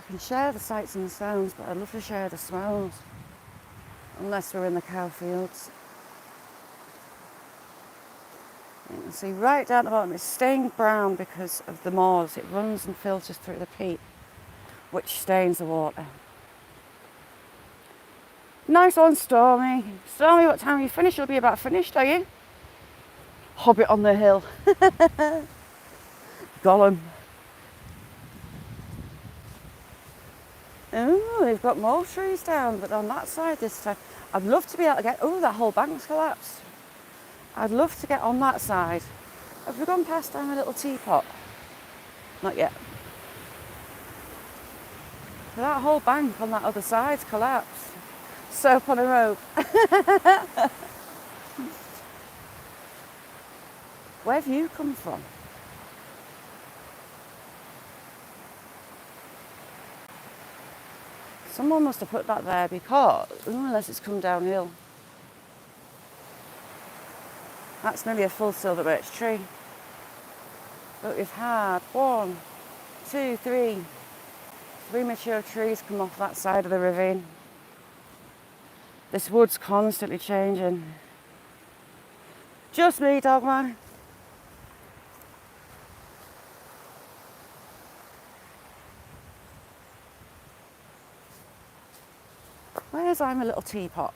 can share the sights and the sounds, but I'd love to share the smells. Unless we're in the cow fields. You can see right down the bottom, it's stained brown because of the moors. It runs and filters through the peat, which stains the water. Nice one, Stormy. Stormy, what time are you finished? You'll be about finished, are you? Hobbit on the hill. Gollum. Oh, they've got more trees down, but on that side this time. I'd love to be able to get, oh, that whole bank's collapsed. I'd love to get on that side. Have we gone past I'm a Little Teapot? Not yet. But that whole bank on that other side's collapsed. Soap on a rope. Where have you come from? Someone must have put that there because, unless it's come downhill. That's nearly a full silver birch tree. But we've had 1, 2, 3 mature trees come off that side of the ravine. This wood's constantly changing. Just me, Dogman. Where's I'm a Little Teapot?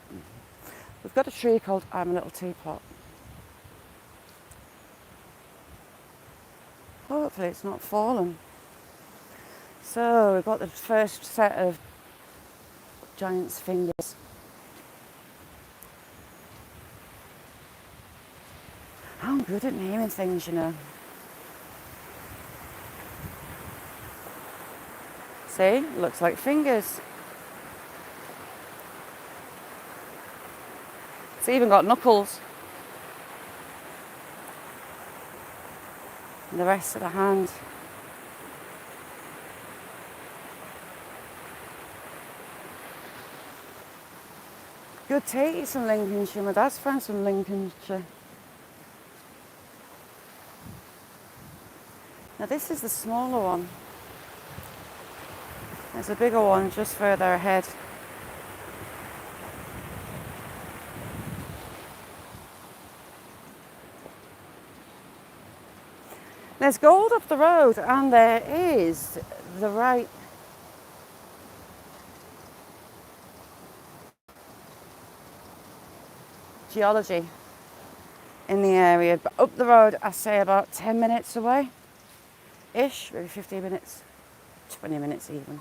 We've got a tree called I'm a Little Teapot. Hopefully it's not fallen. So we've got the first set of giant's fingers. I'm good at naming things, you know. See, looks like fingers. It's even got knuckles. And the rest of the hand. Good tea from Lincolnshire. My dad's friends from Lincolnshire. Now this is the smaller one. There's a bigger one just further ahead. There's gold up the road and there is the right geology in the area. But up the road, I say about 10 minutes away ish, maybe 15 minutes, 20 minutes even.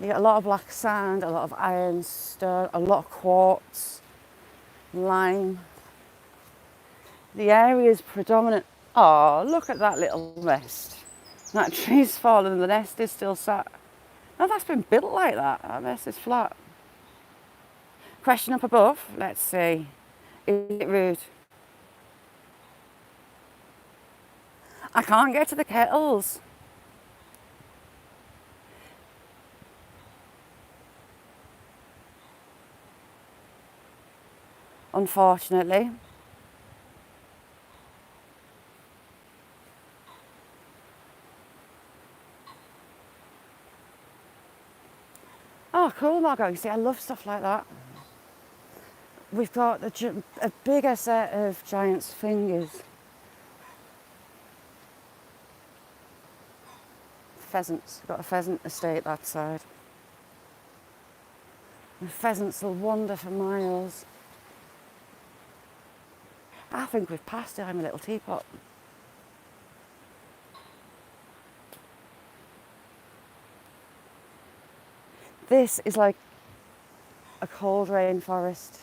You get a lot of black sand, a lot of ironstone, a lot of quartz, lime. The area is predominant. Oh, look at that little nest. That tree's fallen and the nest is still sat. No, that's been built like that. That nest is flat. Question up above. Let's see. Is it rude? I can't get to the kettles. Unfortunately. Oh, cool, Margot. You see, I love stuff like that. We've got a bigger set of giant's fingers. Pheasants. We've got a pheasant estate that side. The pheasants will wander for miles. I think we've passed it. I'm a Little Teapot. This is like a cold rainforest.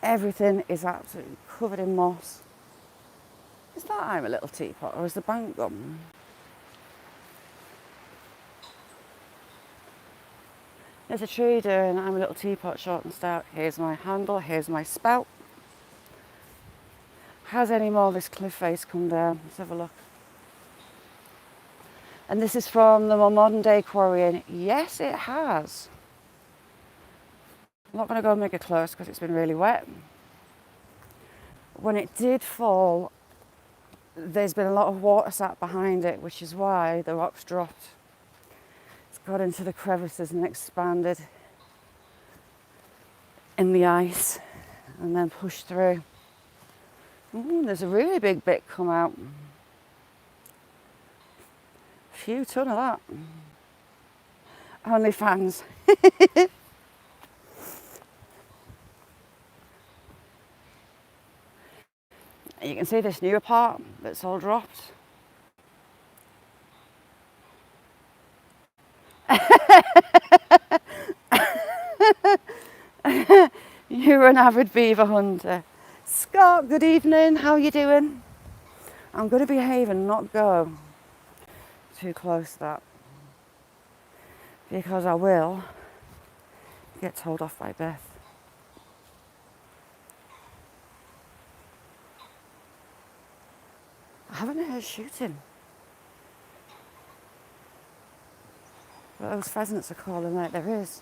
Everything is absolutely covered in moss. Is that I'm a Little Teapot or is the bank gone? There's a tree doing I'm a Little Teapot short and stout. Here's my handle, here's my spout. Has any more of this cliff face come down? Let's have a look. And this is from the more modern day quarrying. Yes, it has. I'm not going to go and make it close because it's been really wet. When it did fall there's been a lot of water sat behind it, which is why the rock's dropped. It's got into the crevices and expanded in the ice and then pushed through. There's a really big bit come out. A few ton of that. Only fans. You can see this newer part that's all dropped. You're an avid beaver hunter. Scott, good evening. How are you doing? I'm going to behave and not go too close to that, because I will get told off by Beth. I haven't heard shooting. But those pheasants are calling like there is.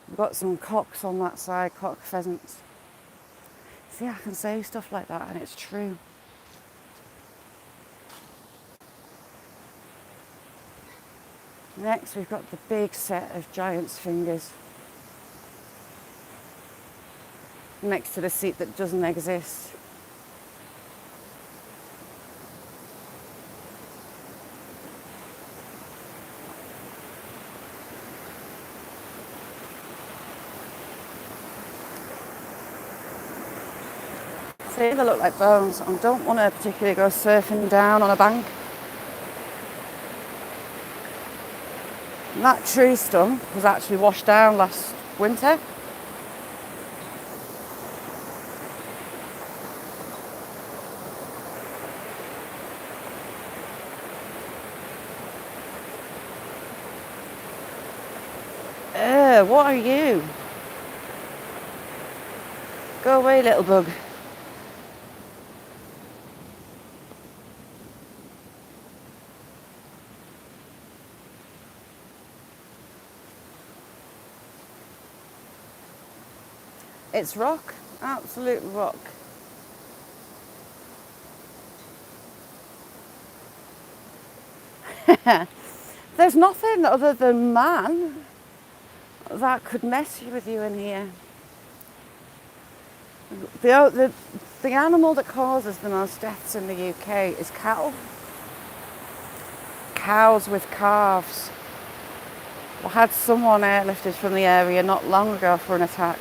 We've got some cocks on that side, cock pheasants. See, I can say stuff like that and it's true. Next, we've got the big set of giant's fingers next to the seat that doesn't exist. See, they look like bones. I don't want to particularly go surfing down on a bank. And that tree stump was actually washed down last winter. What are you? Go away, little bug. It's rock, absolute rock. There's nothing other than man that could mess with you in here. The animal that causes the most deaths in the UK is cattle. Cows with calves. I had someone airlifted from the area not long ago for an attack.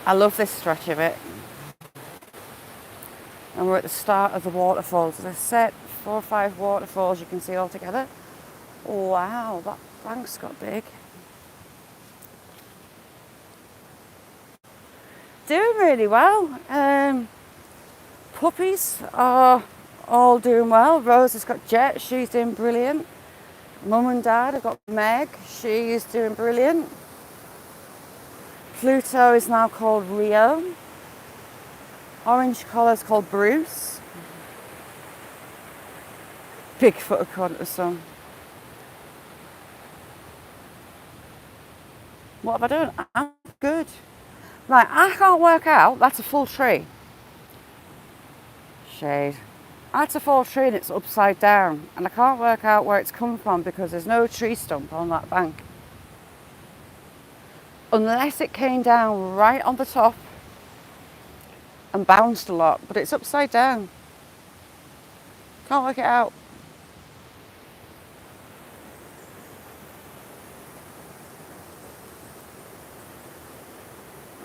I love this stretch of it. And we're at the start of the waterfalls. There's a set 4 or 5 waterfalls you can see all together. Wow, that bank's got big. Doing really well. Puppies are all doing well. Rose has got Jet, she's doing brilliant. Mum and Dad have got Meg, she's doing brilliant. Pluto is now called Rio. Orange collar is called Bruce. Bigfoot according to some. What have I done? I'm good. Right, I can't work out. That's a full tree. Shade. That's a full tree and it's upside down. And I can't work out where it's come from because there's no tree stump on that bank. Unless it came down right on the top and bounced a lot, but it's upside down. Can't work it out.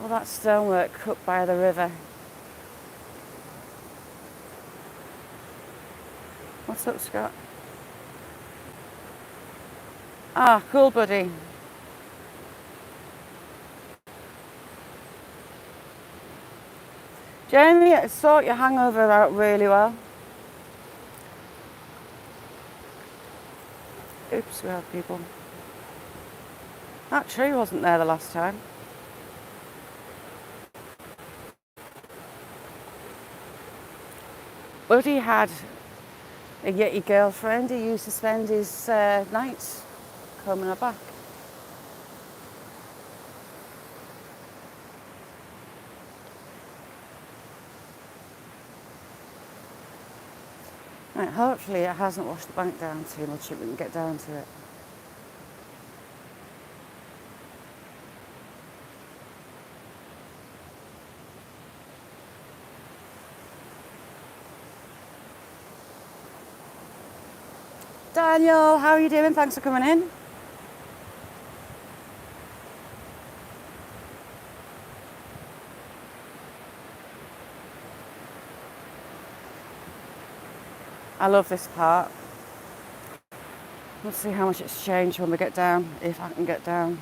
All that stonework cut by the river. What's up, Scott? Ah, cool, buddy. Jamie, sort your hangover out really well. Oops, we have people. That tree wasn't there the last time. Buddy had a Yeti girlfriend. He used to spend his nights combing her back. Right, hopefully it hasn't washed the bank down too much if we can get down to it. Daniel, how are you doing? Thanks for coming in. I love this part. We'll see how much it's changed when we get down, if I can get down.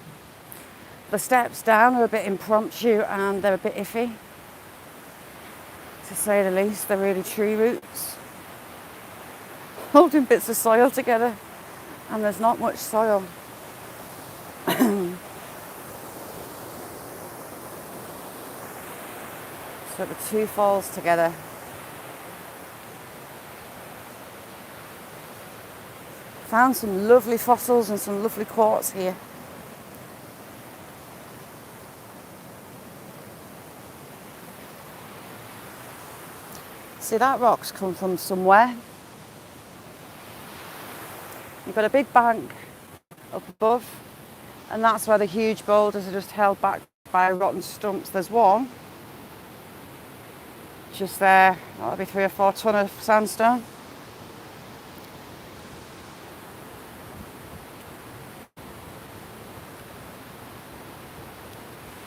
The steps down are a bit impromptu and they're a bit iffy, to say the least. They're really tree roots, holding bits of soil together, and there's not much soil. So the two falls together. Found some lovely fossils and some lovely quartz here. See, that rock's come from somewhere. You've got a big bank up above, and that's where the huge boulders are just held back by rotten stumps. There's one just there. That'll be 3 or 4 ton of sandstone.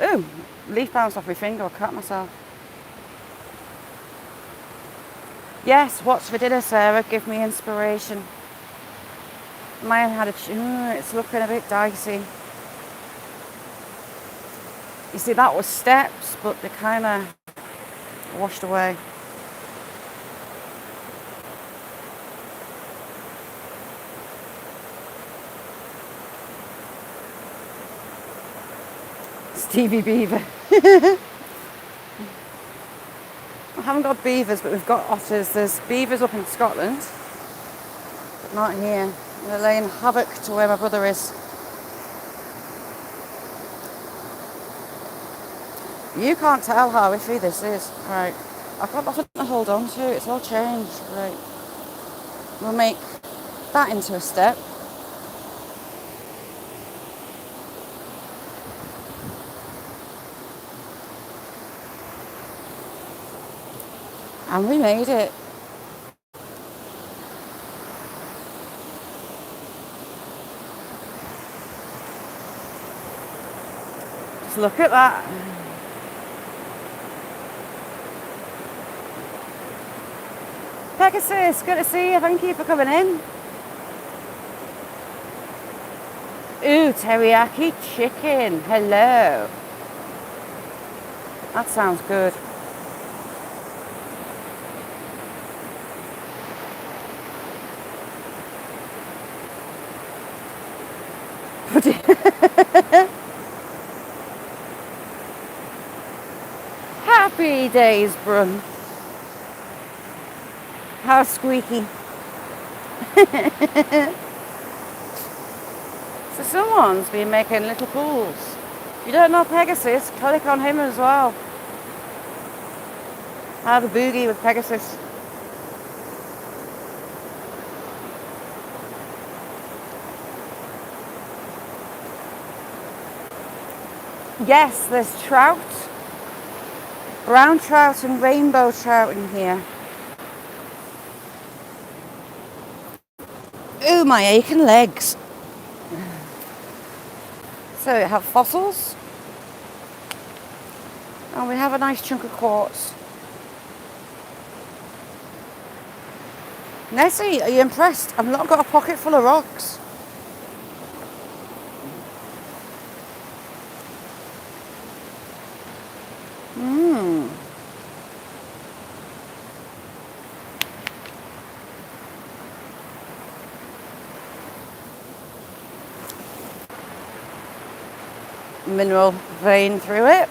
Ooh, leaf bounced off my finger. I cut myself. Yes, what's for dinner, Sarah? Give me inspiration. Mine had it's looking a bit dicey. You see, that was steps, but they kind of washed away. Stevie Beaver. I haven't got beavers, but we've got otters. There's beavers up in Scotland, but not here. They're laying havoc to where my brother is. You can't tell how iffy this is. Right, I've got nothing to hold on to. It's all changed. Right, we'll make that into a step. And we made it. Just look at that. Pegasus, good to see you. Thank you for coming in. Ooh, teriyaki chicken. Hello. That sounds good. Happy days, Brun. How squeaky. So someone's been making little pools. If you don't know Pegasus, click on him as well. Have a boogie with Pegasus. Yes, there's trout, brown trout and rainbow trout in here. Ooh, my aching legs. So we have fossils, and we have a nice chunk of quartz. Nessie, are you impressed? I've not got a pocket full of rocks. Mineral vein through it.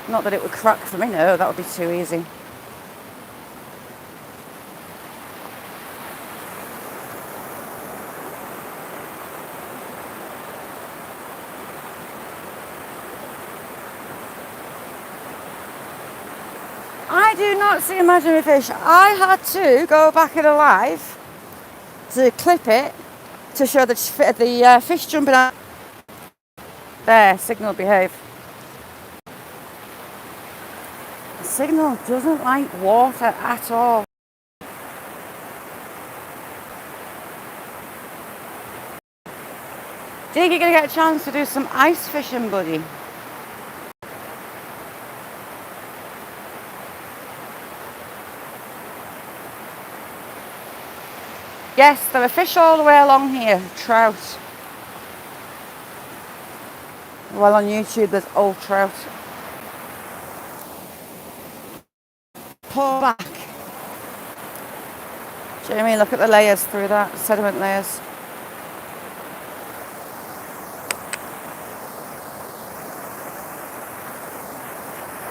Not that it would crack for me, no, that would be too easy. I do not see imaginary fish. I had to go back in a live to clip it to show the fish jumping out. There, signal behave. The signal doesn't like water at all. Do you think you're going to get a chance to do some ice fishing, buddy? Yes, there are fish all the way along here. Trout. Well, on YouTube there's old trout. Pull back. Jamie, look at the layers through that, sediment layers.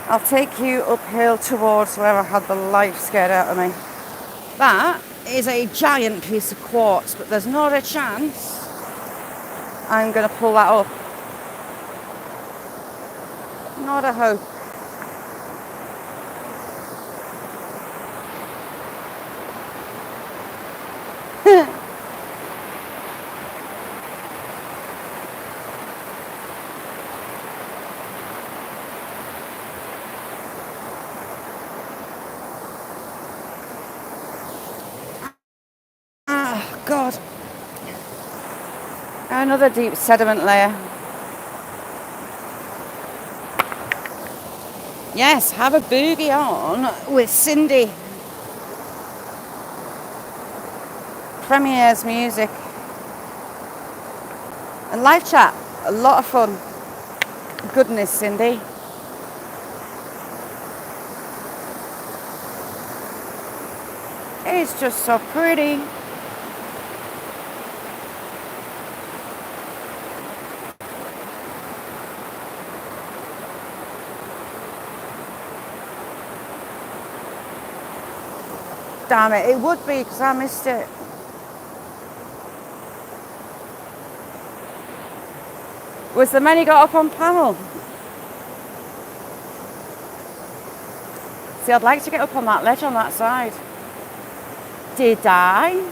I'll take you uphill towards where I had the life scared out of me. That is a giant piece of quartz, but there's not a chance I'm going to pull that up. Not a hope. Ah, God. Another deep sediment layer. Yes, have a boogie on with Cindy. Premieres music. And live chat, a lot of fun. Goodness, Cindy. It's just so pretty. Damn it, it would be because I missed it. Was the many got up on panel? See, I'd like to get up on that ledge on that side. Did I?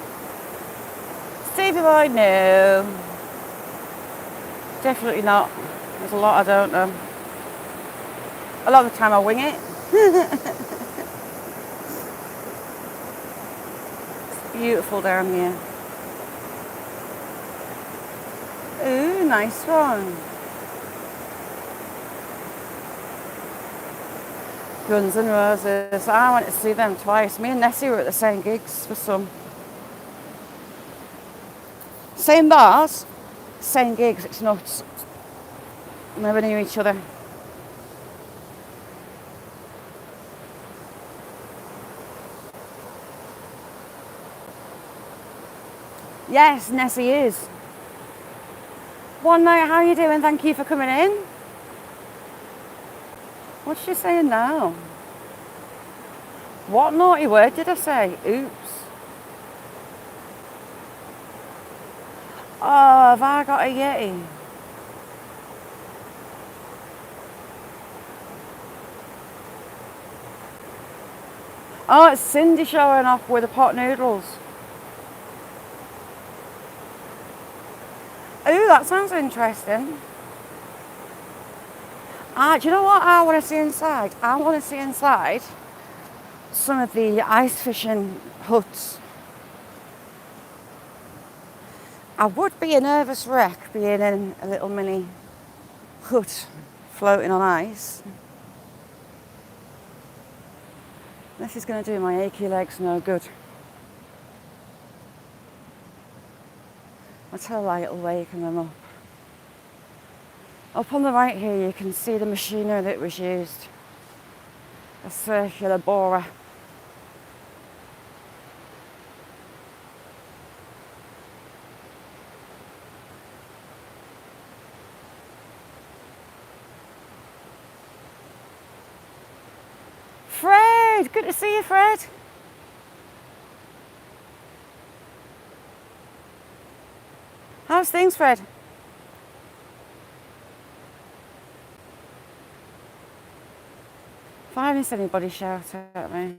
Stevie boy, no. Definitely not. There's a lot I don't know. A lot of the time I wing it. It's beautiful down here. Ooh, nice one. Guns N' Roses. I went to see them twice. Me and Nessie were at the same gigs for some. Same bars, same gigs. It's nuts. Never knew each other. Yes, Nessie is. One night, how are you doing? Thank you for coming in. What's she saying now? What naughty word did I say? Oops. Oh, have I got a Yeti? Oh, it's Cindy showing off with the pot noodles. Ooh, that sounds interesting. Do you know what I want to see inside? I want to see inside some of the ice fishing huts. I would be a nervous wreck being in a little mini hut floating on ice. This is going to do my achy legs no good. I'll tell a lie, it'll waken them up. Up on the right here you can see the machinery that was used. A circular borer. Fred! Good to see you, Fred. How's things, Fred? If I miss anybody, shout at me.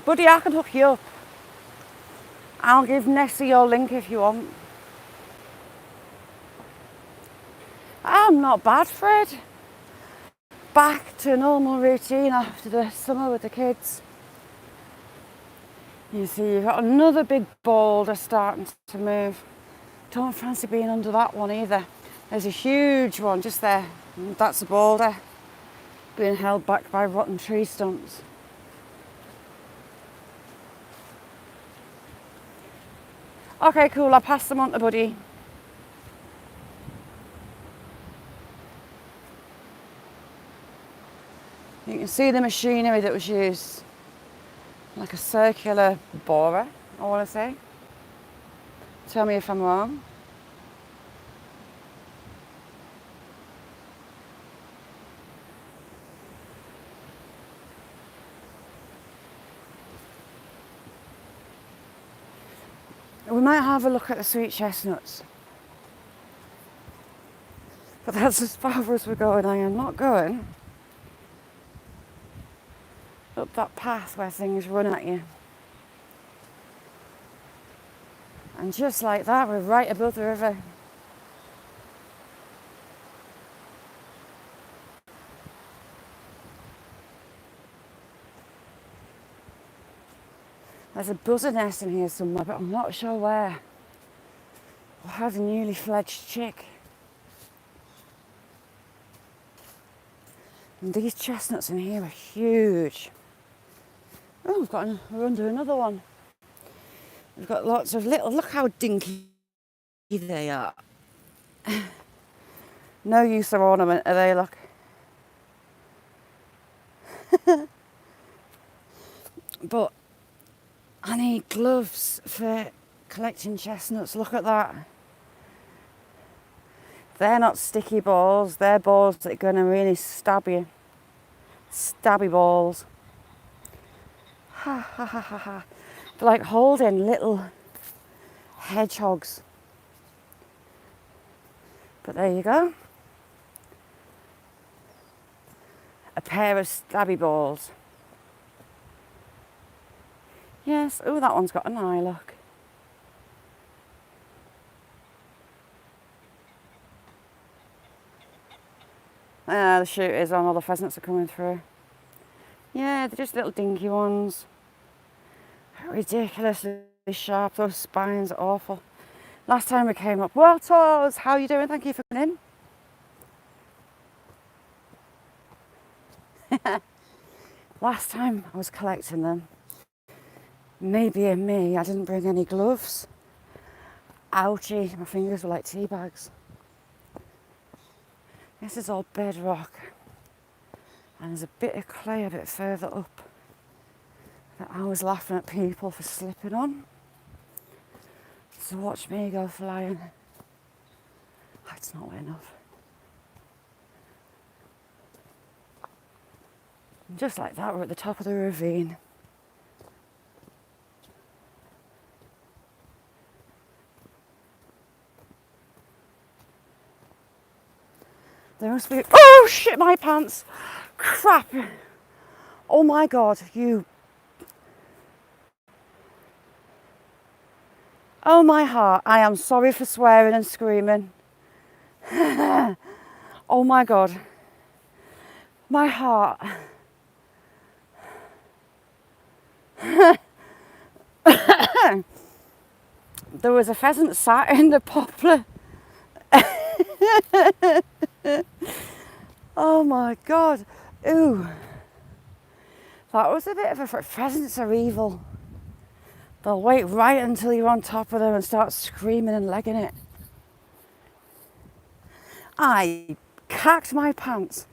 Buddy, I can hook you up. I'll give Nessie your link if you want. I'm not bad, Fred. Back to normal routine after the summer with the kids. You see, you've got another big boulder starting to move. Don't fancy being under that one either. There's a huge one just there. That's a boulder being held back by rotten tree stumps. Okay, cool, I'll pass them on to Buddy. You can see the machinery that was used. Like a circular borer, I want to say. Tell me if I'm wrong. We might have a look at the sweet chestnuts. But that's as far as we're going. I am not going up that path where things run at you. And just like that, we're right above the river. There's a buzzer nest in here somewhere, but I'm not sure where. We'll have a newly fledged chick. And these chestnuts in here are huge. Oh, we're under another one. We've got lots of little, look how dinky they are. No use of ornament, are they, look? But I need gloves for collecting chestnuts. Look at that. They're not sticky balls, they're balls that are going to really stab you. Stabby balls. Ha ha ha ha ha. They're like holding little hedgehogs. But there you go. A pair of stabby balls. Yes, oh, that one's got an eye, look. The shoot is on, all the pheasants are coming through. Yeah, they're just little dinky ones. Ridiculously sharp, those spines are awful. Last time we came up, well, Toz, how are you doing? Thank you for coming in. Last time I was collecting them, me being me, I didn't bring any gloves. Ouchie, my fingers were like tea bags. This is all bedrock, and there's a bit of clay a bit further up that I was laughing at people for slipping on. So watch me go flying. Oh, it's not wet enough. And just like that, we're at the top of the ravine. There must be, oh shit, my pants, crap. Oh my God, oh my heart, I am sorry for swearing and screaming. Oh my God, my heart. There was a pheasant sat in the poplar. Oh my God, ooh. That was a bit of a, pheasants are evil. They'll wait right until you're on top of them and start screaming and legging it. I cacked my pants.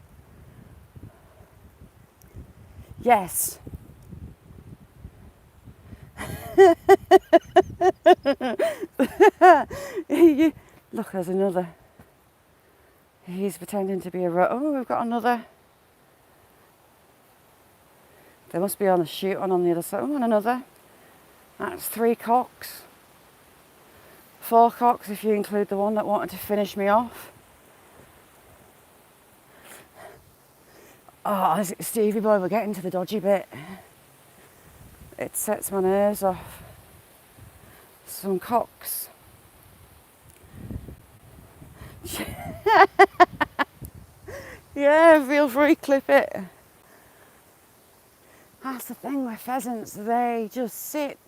Yes. Look, there's another. He's pretending to be a oh, we've got another. They must be on the shoot on the other side. Oh, and another. That's 3 cocks. 4 cocks if you include the one that wanted to finish me off. Oh, Stevie boy, we're getting to the dodgy bit. It sets my nerves off. Some cocks. Yeah, feel free, clip it. That's the thing with pheasants, they just sit.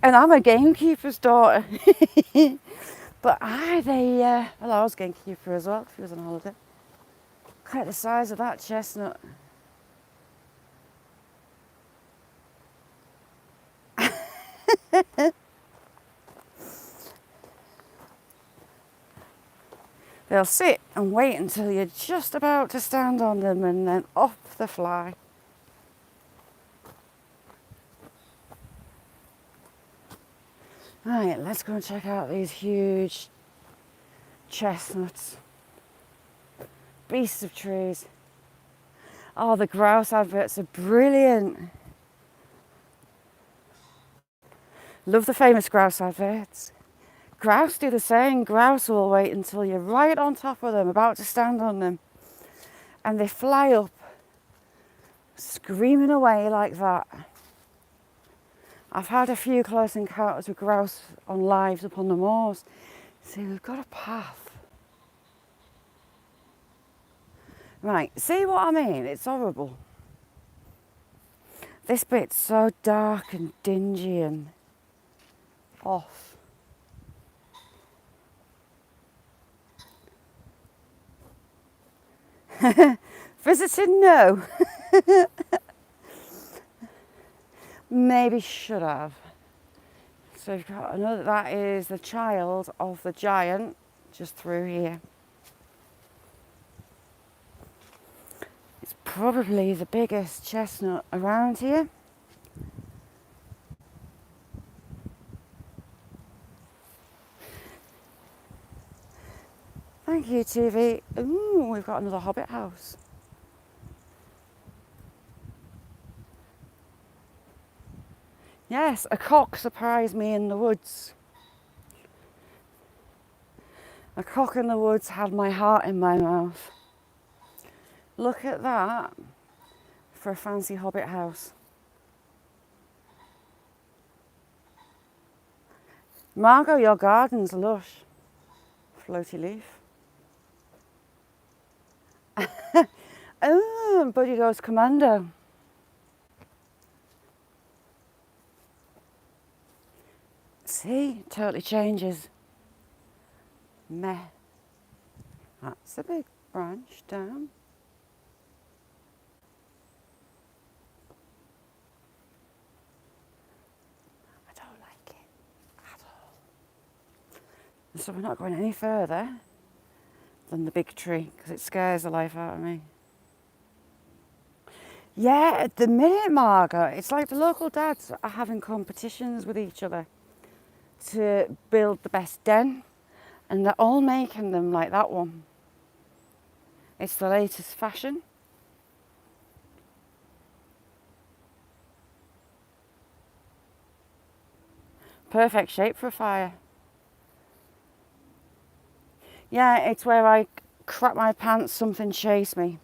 And I'm a gamekeeper's daughter. But well, I was gamekeeper as well if he was on holiday. Look at the size of that chestnut. They'll sit and wait until you're just about to stand on them and then off they fly. Right, let's go and check out these huge chestnuts. Beasts of trees. Oh, the grouse adverts are brilliant. Love the famous grouse adverts. Grouse do the same. Grouse will wait until you're right on top of them, about to stand on them. And they fly up, screaming away like that. I've had a few close encounters with grouse on lives up on the moors. See, we've got a path. Right, see what I mean? It's horrible. This bit's so dark and dingy and off. Visiting? No. Maybe should have. So you've got another, that is the child of the giant just through here. It's probably the biggest chestnut around here. Thank you, TV. Ooh, we've got another hobbit house. Yes, a cock surprised me in the woods. A cock in the woods had my heart in my mouth. Look at that for a fancy hobbit house. Margot, your garden's lush. Floaty leaf. Oh, Buddy goes commando. See, totally changes. Meh. That's a big branch down. I don't like it at all. So we're not going any further than the big tree because it scares the life out of me. Yeah, at the minute, Margaret, it's like the local dads are having competitions with each other to build the best den, and they're all making them like that one. It's the latest fashion. Perfect shape for a fire. Yeah, it's where I crap my pants, something chased me.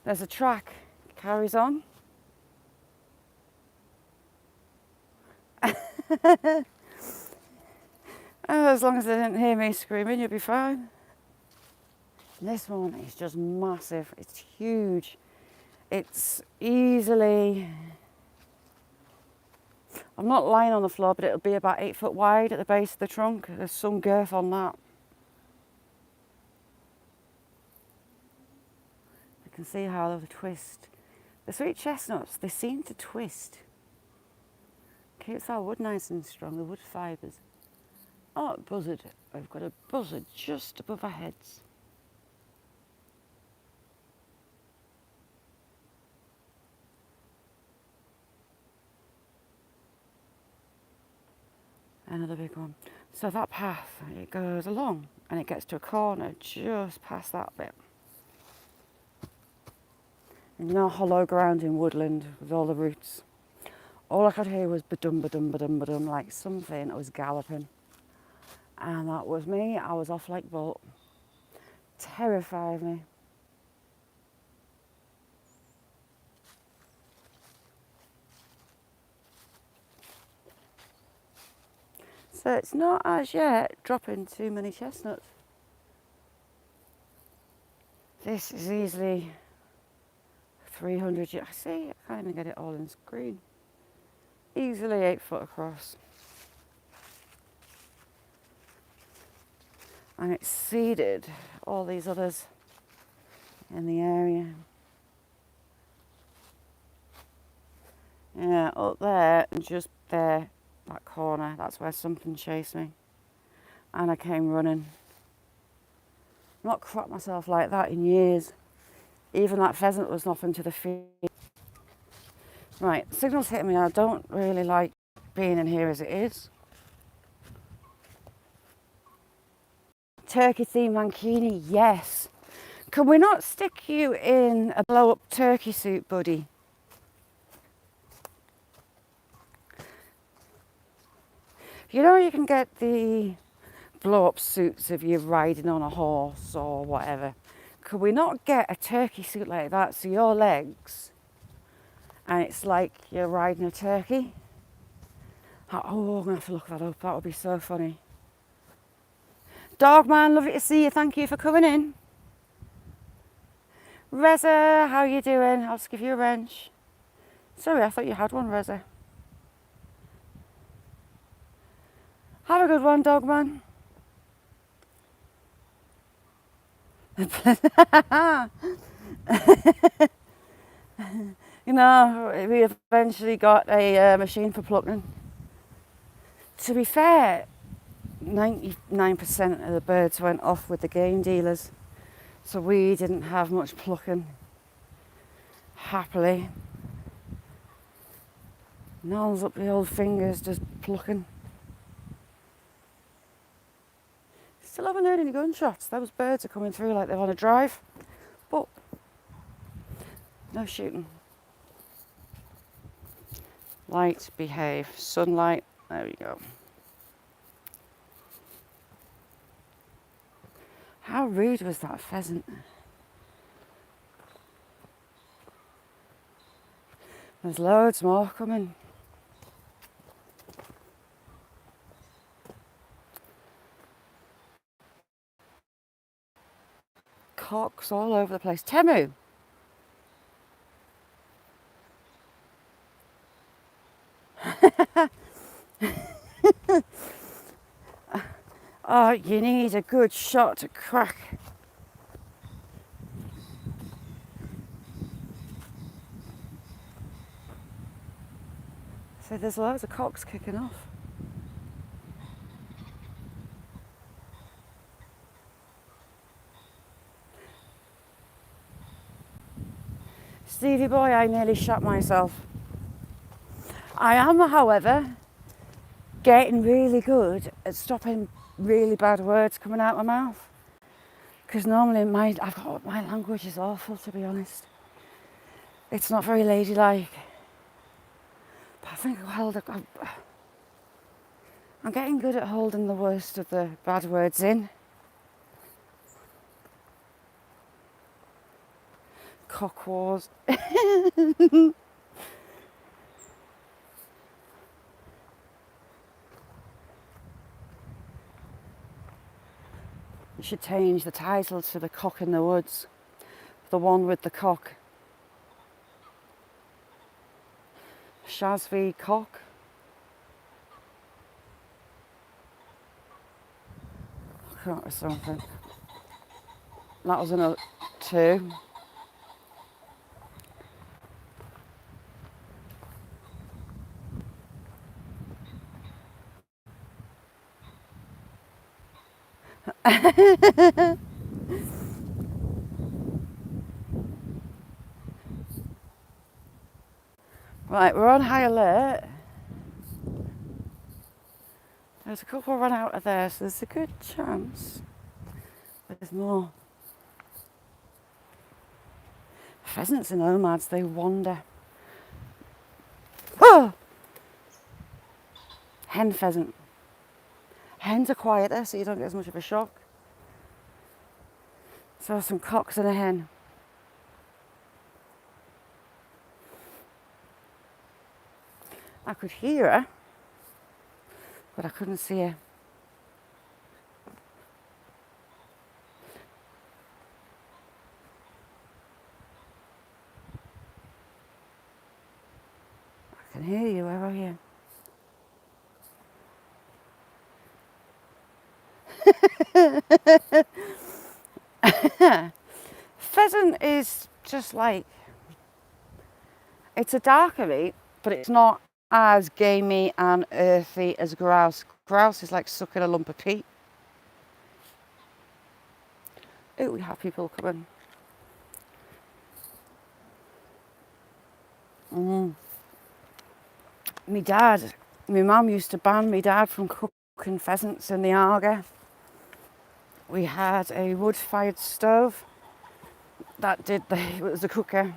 There's a track, carries on. Oh, as long as they didn't hear me screaming, you'll be fine. This one is just massive. It's huge. It's easily, I'm not lying on the floor, but it'll be about 8 foot wide at the base of the trunk. There's some girth on that. You can see how they twist. The sweet chestnuts, they seem to twist. Keeps our wood nice and strong, the wood fibres. Oh, buzzard. We've got a buzzard just above our heads. Another big one. So that path, it goes along and it gets to a corner just past that bit. And you know, hollow ground in woodland with all the roots. All I could hear was ba-dum, ba-dum, ba-dum, ba-dum, like something was galloping. And that was me. I was off like bolt. Terrified me. So it's not as yet dropping too many chestnuts. This is easily 300, I see, I can't even get it all in screen. Easily 8 foot across. And it's seeded all these others in the area. Yeah, up there and just there, that corner, that's where something chased me. And I came running. I've not cropped myself like that in years. Even that pheasant was nothing to the feet. Right, signal's hitting me. I don't really like being in here as it is. Turkey themed mankini, yes. Can we not stick you in a blow up turkey suit, buddy? You know, you can get the blow up suits if you're riding on a horse or whatever. Could we not get a turkey suit like that so your legs, and it's like you're riding a turkey? Oh, I'm going to have to look that up. That would be so funny. Dogman, lovely to see you. Thank you for coming in. Reza, how you doing? I'll just give you a wrench. Sorry, I thought you had one, Reza. Have a good one, Dogman. You know, we eventually got a machine for plucking. To be fair, 99% of the birds went off with the game dealers, so we didn't have much plucking. Happily. Nose up the old fingers, just plucking. Still haven't heard any gunshots. Those birds are coming through like they're on a drive, but no shooting. Light, behave. Sunlight, there we go. How rude was that pheasant? There's loads more coming. Cocks all over the place. Temu! Oh, you need a good shot to crack. So there's loads of cocks kicking off. Stevie boy, I nearly shot myself. I am, however, getting really good at stopping really bad words coming out of my mouth. Because normally my language is awful, to be honest. It's not very ladylike. But I think I'm getting good at holding the worst of the bad words in. Cock wars. You should change the title to The Cock in the Woods. The one with the cock. Shaz v Cock. I can't remember something. That was another 2. Right, we're on high alert. there's a couple run out of there, so there's a good chance there's more. Pheasants and nomads, they wander. Oh! Hen pheasant. Hens are quieter, so you don't get as much of a shock. So some cocks and a hen. I could hear her, but I couldn't see her. I can hear you, where are you? Pheasant is just like, it's a darker meat, but it's not as gamey and earthy as grouse. Grouse is like sucking a lump of peat. Oh, we have people coming. My mum used to ban my dad from cooking pheasants in the Arga. We had a wood-fired stove that it was a cooker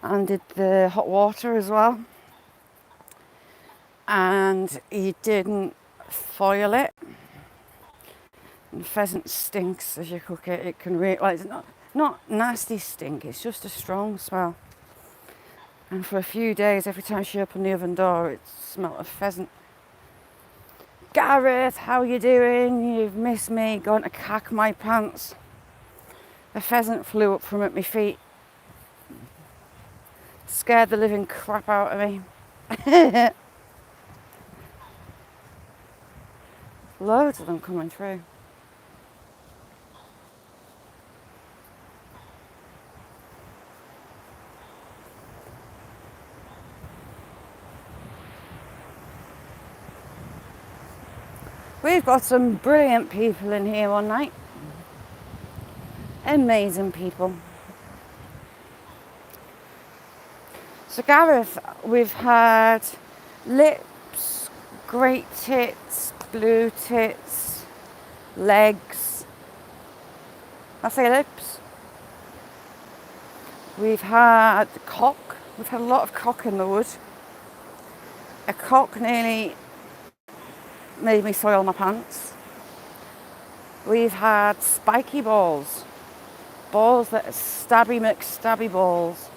and did the hot water as well. And you didn't foil it. And pheasant stinks as you cook it. It can really, well, it's not nasty stink, it's just a strong smell. And for a few days, every time she opened the oven door, it smelled of pheasant. Gareth, how you doing? You've missed me. Going to cack my pants. A pheasant flew up from at my feet. Scared the living crap out of me. Loads of them coming through. We've got some brilliant people in here one night. Amazing people. So Gareth, we've had lips, great tits, blue tits, legs. I say lips. We've had cock. We've had a lot of cock in the wood. A cock nearly made me soil my pants. We've had spiky balls. Balls that are stabby McStabby balls.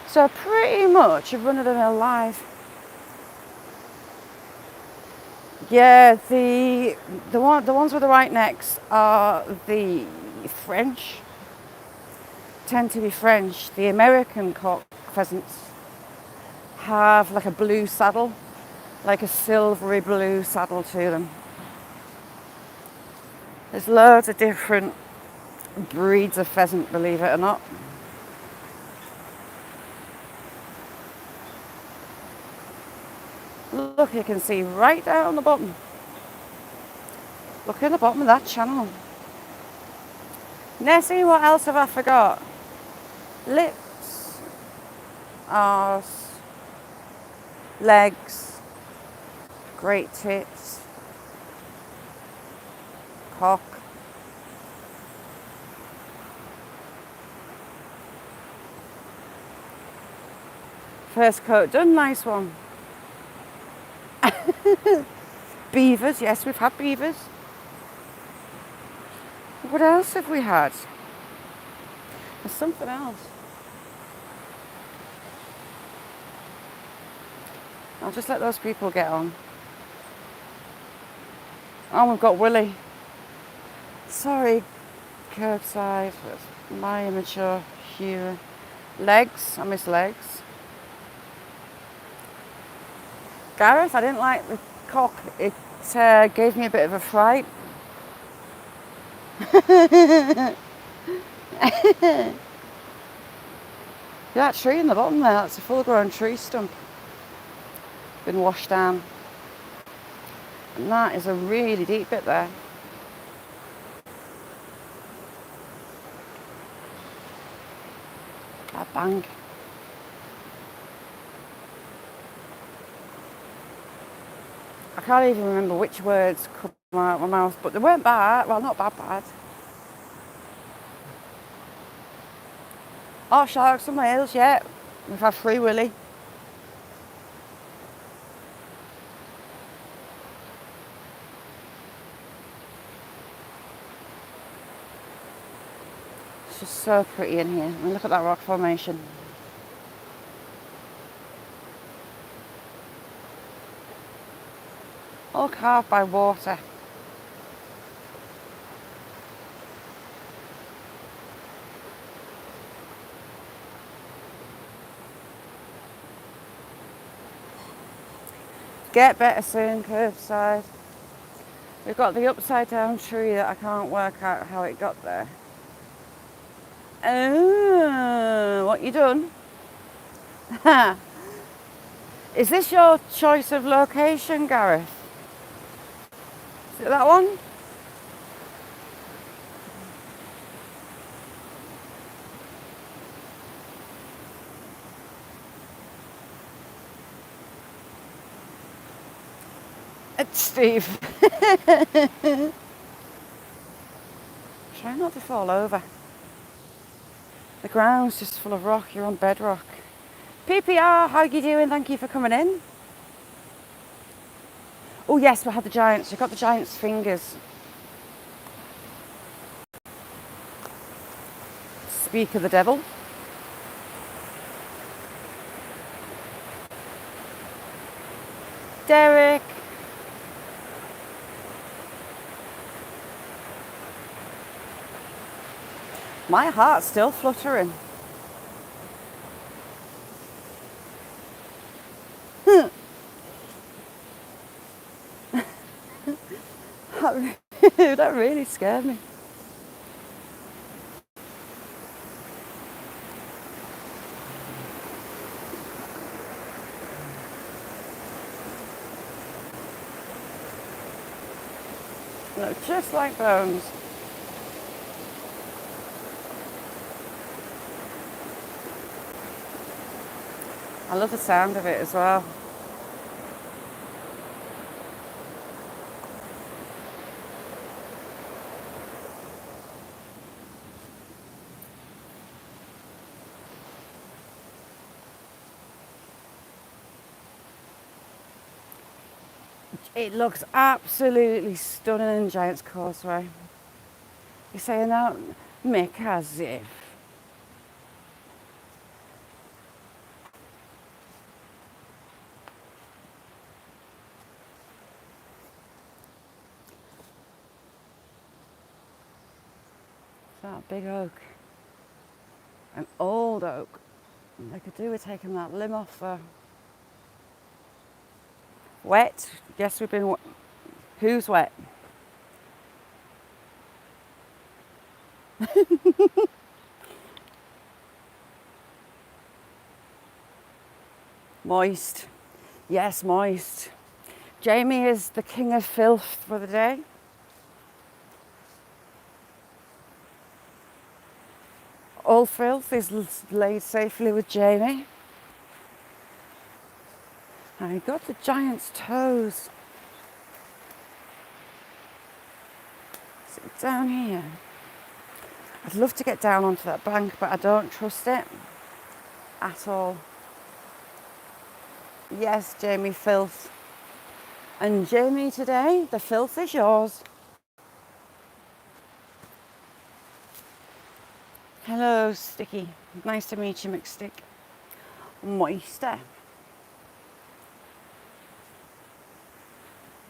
So pretty much a run of them alive. Yeah, the ones with the white necks are the French. Tend to be French. The American cock pheasants have like a blue saddle, like a silvery blue saddle to them. There's loads of different breeds of pheasant, believe it or not. Look, you can see right down the bottom. Look at the bottom of that channel. Nessie, what else have I forgot? Lips, arse, legs, great tits, cock. First coat done, nice one. Beavers, yes, we've had beavers. What else have we had? There's something else. I'll just let those people get on. Oh, we've got Willie. Sorry, curbside. My immature humor. Legs, I miss legs. Gareth, I didn't like the cock. It gave me a bit of a fright. That tree in the bottom there, that's a full-grown tree stump. Been washed down. And that is a really deep bit there. A bank. can't even remember which words come out of my mouth, but they weren't bad. Well, not bad. Oh, sharks and whales, yeah. We've had Free Willy. It's just so pretty in here. I mean, look at that rock formation. All carved by water. Get better soon, curbside. We've got the upside down tree that I can't work out how it got there. Oh, what you done? Is this your choice of location, Gareth? Is it that one? It's Steve. Try not to fall over. The ground's just full of rock. You're on bedrock. PPR, how you doing? Thank you for coming in. Oh yes, we had the giants. We've got the giants' fingers. Speak of the devil. Derek. My heart's still fluttering. That really scared me. Look, just like bones. I love the sound of it as well. It looks absolutely stunning in Giant's Causeway. You're saying that? Mick, as if. That big oak. An old oak. They could do with taking that limb off though. Wet? Yes, we've been. Who's wet? Moist. Yes, moist. Jamie is the king of filth for the day. All filth is laid safely with Jamie. I got the giant's toes. Sit down here. I'd love to get down onto that bank, but I don't trust it at all. Yes, Jamie Filth. And Jamie, today, the filth is yours. Hello, Sticky. Nice to meet you, McStick. Moister.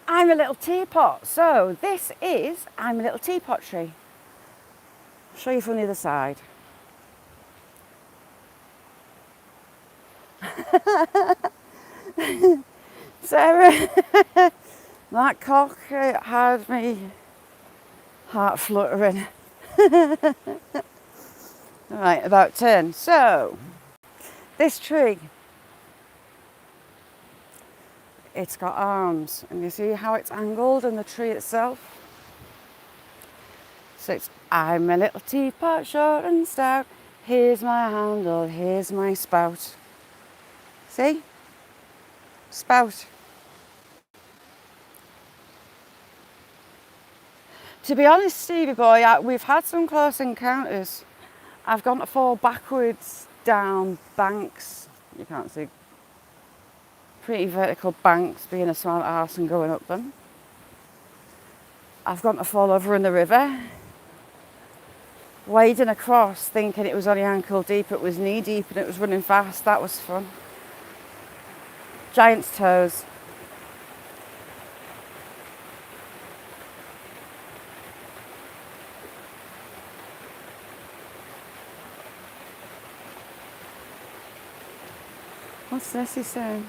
I'm a little teapot. So this is I'm a little teapot tree. I'll show you from the other side. Sarah, that cock had me heart fluttering. Right, about turn. So, this tree, it's got arms, and you see how it's angled in the tree itself? So it's, I'm a little teapot, short and stout, here's my handle, here's my spout. See? Spout. To be honest, Stevie boy, we've had some close encounters. I've gone to fall backwards down banks. You can't see. Pretty vertical banks, being a smart arse and going up them. I've gone to fall over in the river. Wading across, thinking it was only ankle deep, it was knee deep and it was running fast. That was fun. Giant's toes. What's this he's saying?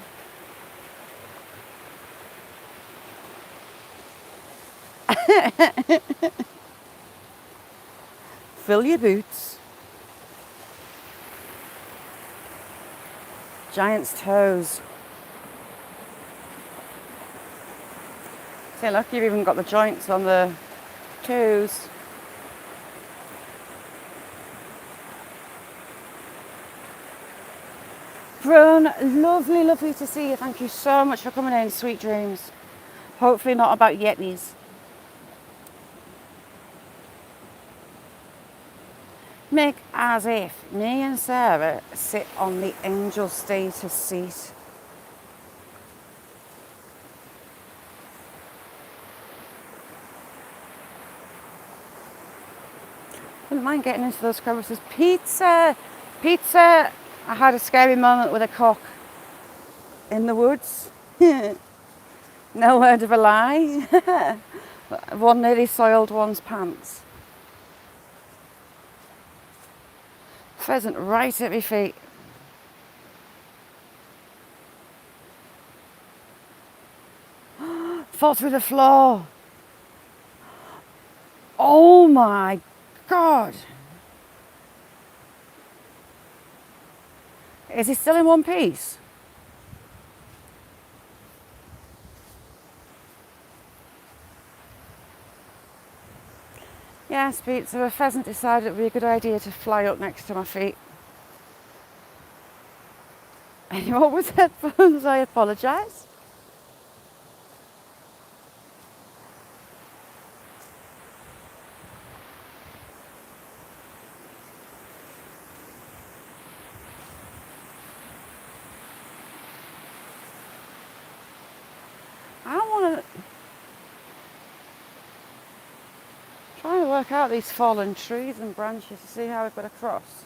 Fill your boots. Giant's toes. See, look, you've even got the joints on the toes. Brun, lovely, lovely to see you. Thank you so much for coming in. Sweet dreams. Hopefully not about Yetis. Make as if me and Sarah sit on the angel status seat. Wouldn't mind getting into those crevices. Pizza! Pizza! I had a scary moment with a cock in the woods. No word of a lie. One nearly soiled one's pants. Pheasant right at my feet. Fall through the floor. Oh my God. Is he still in one piece? Yes, Pete, so a pheasant decided it would be a good idea to fly up next to my feet. Anyone with headphones, I apologise. I want to try and work out these fallen trees and branches to see how I've got across.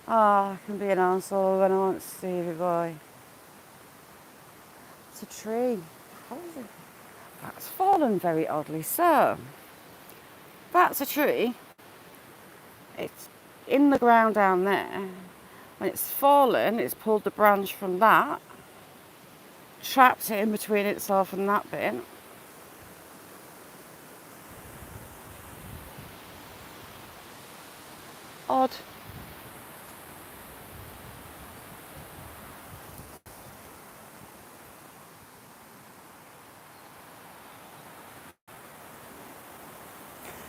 I can be an arsehole when I want to see Stevie boy. It's a tree. How is it? That's fallen very oddly. So, that's a tree. It's in the ground down there. When it's fallen, it's pulled the branch from that, trapped it in between itself and that bit. Odd.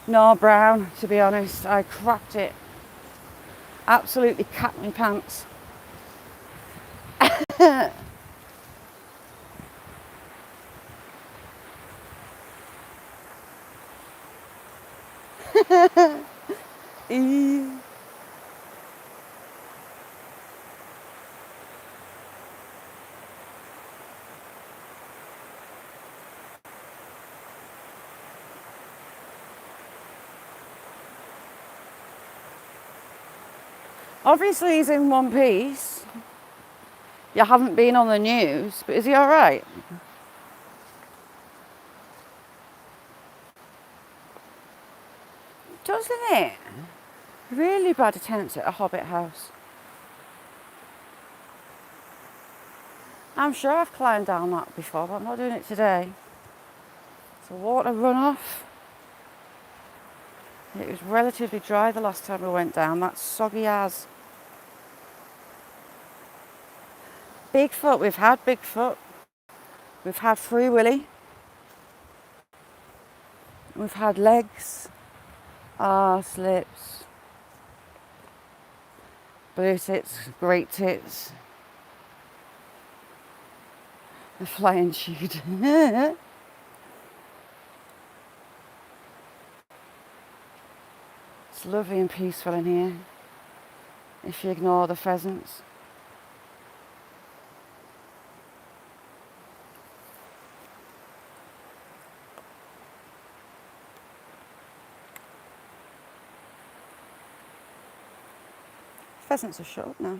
No, Brown, to be honest, I crapped it. Absolutely capped my pants. Obviously he's in one piece. You haven't been on the news, but is he all right? Doesn't it? Really bad attempts at a Hobbit house. I'm sure I've climbed down that before, but I'm not doing it today. It's a water runoff. It was relatively dry the last time I went down. That's soggy as. Bigfoot, we've had Bigfoot. We've had Free Willy. We've had legs, arse, lips, blue tits, great tits. A flying chute. It's lovely and peaceful in here, if you ignore the pheasants. Pheasants are shut up now.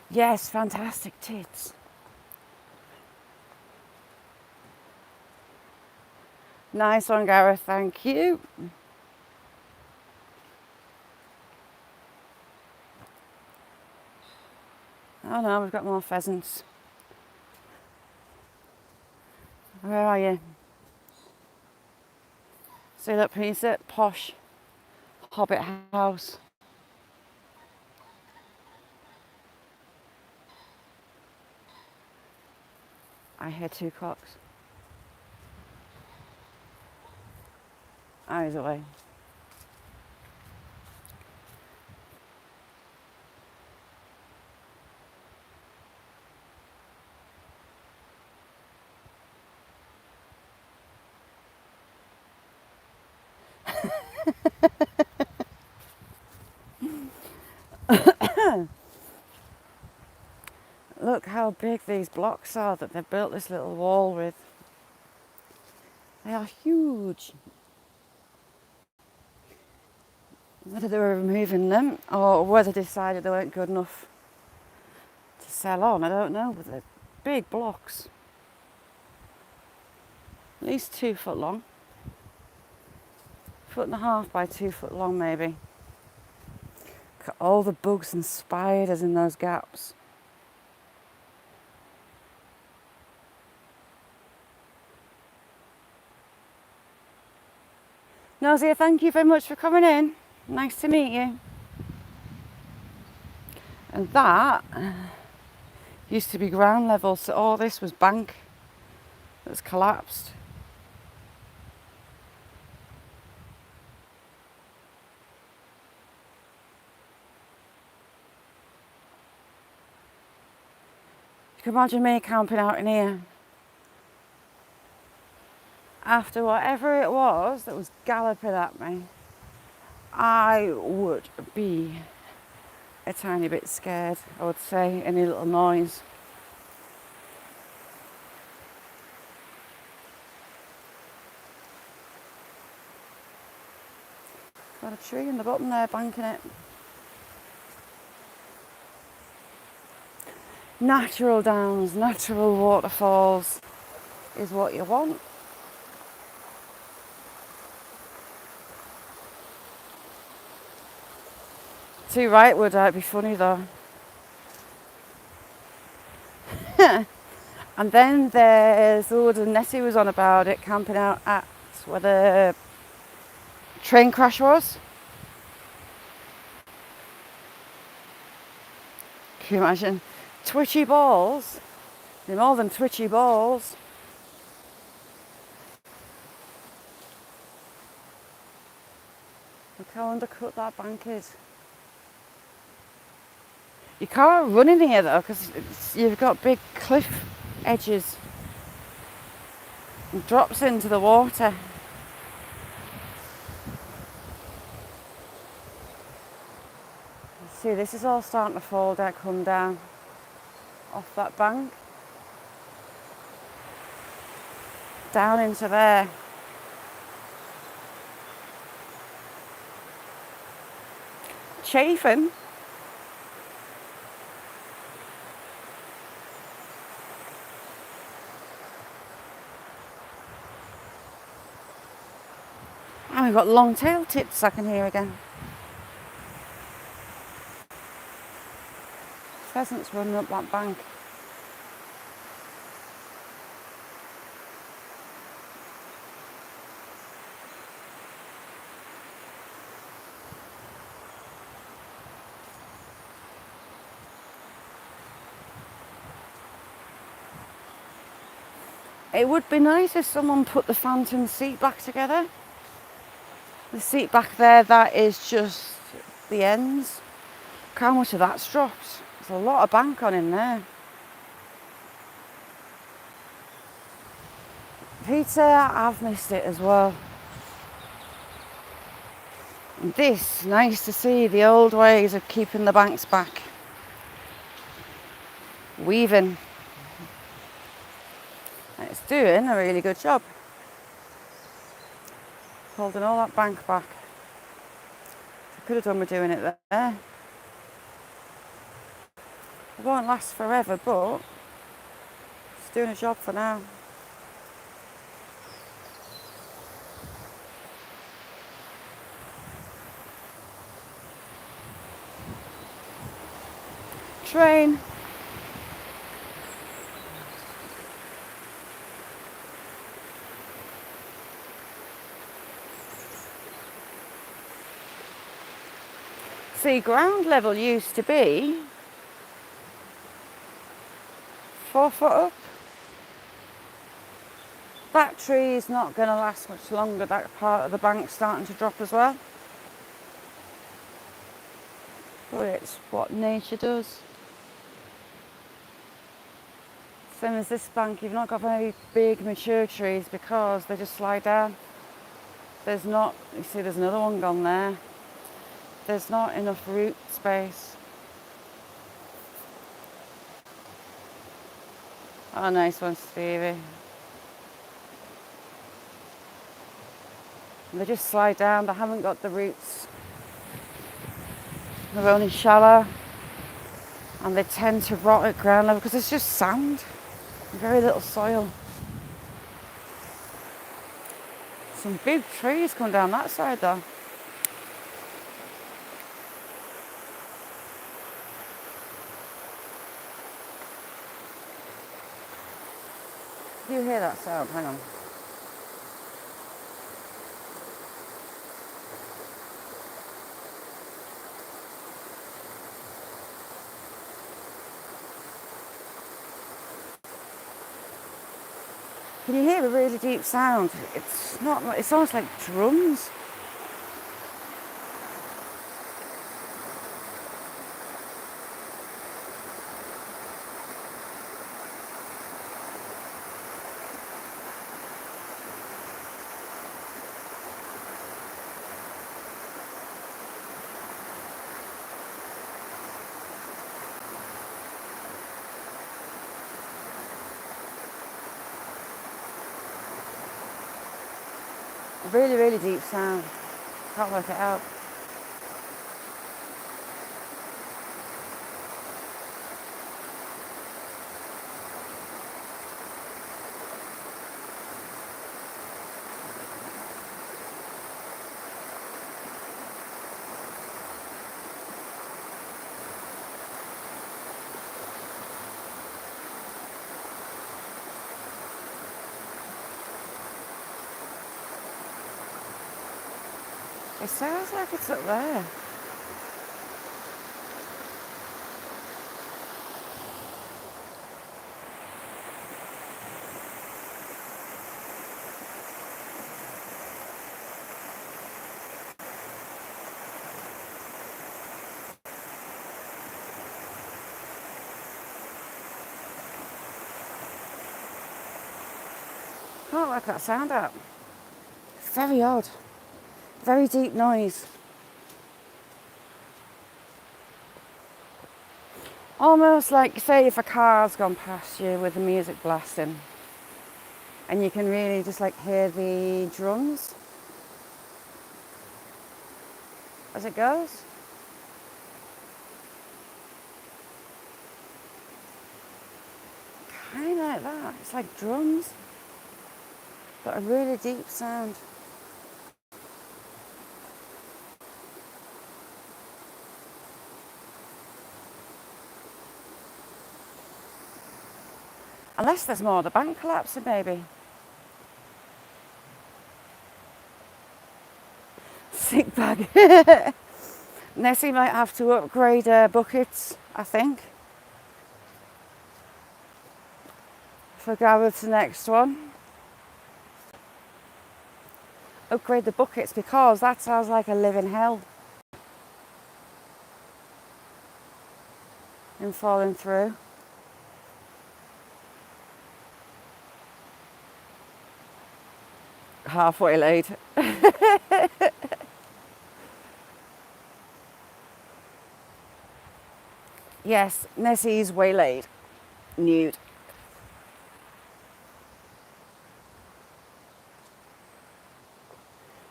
Yes, fantastic tits. Nice one, Gareth, thank you. Oh no, we've got more pheasants. Where are you? See that piece of posh hobbit house. I hear two cocks. Oh, he's away. Look how big these blocks are that they've built this little wall with. They are huge. Whether they were removing them or whether they decided they weren't good enough to sell on, I don't know, but they're big blocks. At least 2 foot long. 1.5 by 2 foot long maybe. Look at all the bugs and spiders in those gaps. Nausea, thank you very much for coming in. Nice to meet you. And that used to be ground level, so all this was bank that's collapsed. You can imagine me camping out in here after whatever it was that was galloping at me. I would be a tiny bit scared, I would say, any little noise. Got a tree in the bottom there, banking it. Natural downs, natural waterfalls is what you want. Too right would be funny though. And then there's Nessie was on about it, camping out at where the train crash was. Can you imagine? Twitchy balls. They're more than twitchy balls. Look how undercut that bank is. You can't run in here though, because you've got big cliff edges. It drops into the water. See, this is all starting to fall down, come down off that bank. Down into there. Chafing. And we've got long-tailed tits I can hear again. Pheasants running up that bank. It would be nice if someone put the phantom seat back together. The seat back there, that is just the ends. Look how much of that's dropped. There's a lot of bank on in there. Peter, I've missed it as well. And this, nice to see the old ways of keeping the banks back. Weaving. And it's doing a really good job. Holding all that bank back. I could have done with doing it there. It won't last forever, but it's doing a job for now. Train. See, ground level used to be 4 foot up. That tree is not going to last much longer. That part of the bank's starting to drop as well. But it's what nature does. Same as this bank, you've not got very big mature trees because they just slide down. There's not, you see there's another one gone there. There's not enough root space. Oh, nice one, Stevie. And they just slide down, they haven't got the roots. They're only shallow. And they tend to rot at ground level because it's just sand. Very little soil. Some big trees come down that side though. Do you hear that sound? Hang on. Can you hear a really deep sound? It's not like, it's almost like drums. Really, really deep sound. Can't work it out. It sounds like it's up there. Can't work that sound out. It's very odd. Very deep noise. Almost like, say, if a car's gone past you with the music blasting and you can really just like hear the drums as it goes. Kind of like that. It's like drums, but a really deep sound. Unless there's more of the bank collapsing, maybe. Sick bag. Nessie might have to upgrade her buckets, I think. For Garrett's next one. Upgrade the buckets because that sounds like a living hell. And falling through. halfway laid. Yes, Nessie's waylaid. Nude.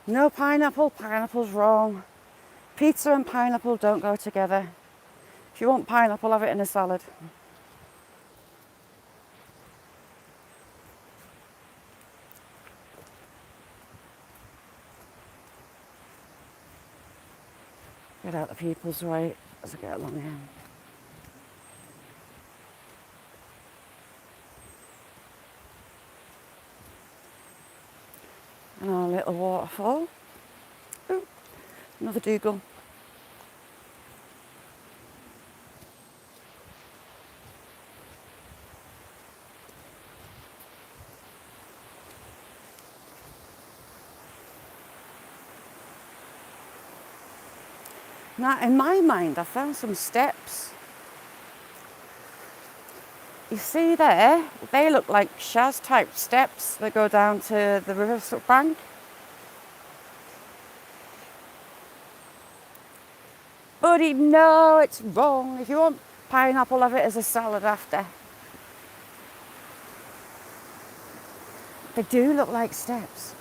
No pineapple. Pineapple's wrong. Pizza and pineapple don't go together. If you want pineapple, have it in a salad. Get out the people's way as I get along here. And our little waterfall. Ooh, another Dougal. Now, in my mind, I found some steps. You see there, they look like Shaz type steps that go down to the river bank. Buddy, no, it's wrong. If you want pineapple, have it as a salad after. They do look like steps.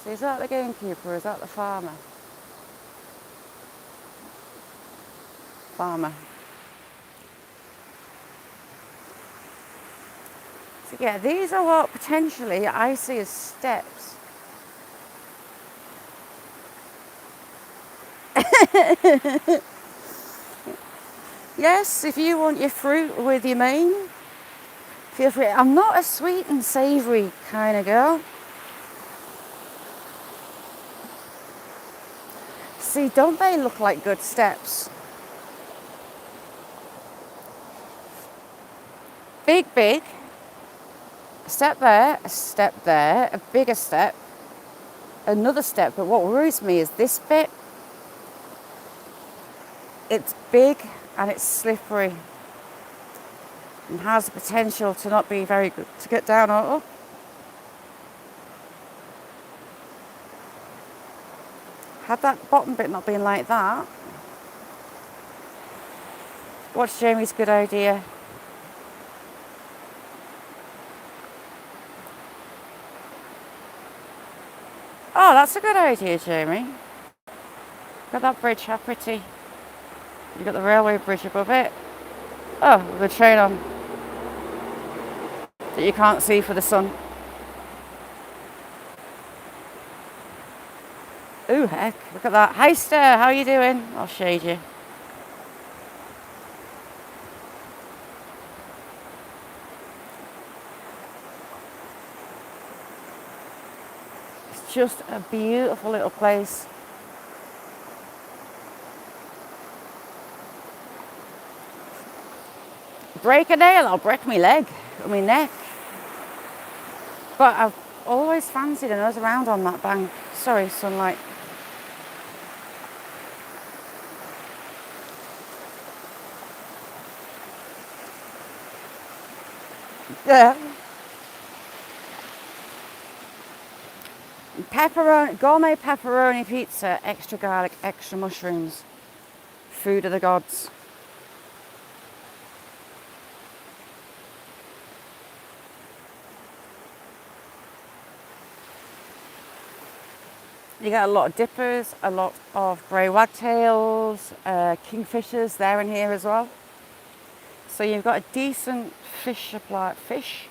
So is that the gamekeeper or is that the farmer? Farmer. So yeah, these are what potentially I see as steps. Yes, if you want your fruit with your main, feel free. I'm not a sweet and savoury kind of girl. See, don't they look like good steps? Big, big. A step there, a bigger step, another step. But what worries me is this bit. It's big and it's slippery and has the potential to not be very good to get down or up. Had that bottom bit not been like that. What's Jamie's good idea? Oh, that's a good idea, Jamie. Look at that bridge, how pretty. You've got the railway bridge above it. Oh, with the train on. That you can't see for the sun. Ooh, heck, look at that. Hi, Stare, how are you doing? I'll shade you. It's just a beautiful little place. Break a nail, I'll break my leg or my neck. But I've always fancied a nose around on that bank. Sorry, sunlight. Yeah. Pepperoni, gourmet pepperoni pizza, extra garlic, extra mushrooms. Food of the gods. You get a lot of dippers, a lot of grey wagtails, kingfishers there and here as well. So you've got a decent fish supply. Fish.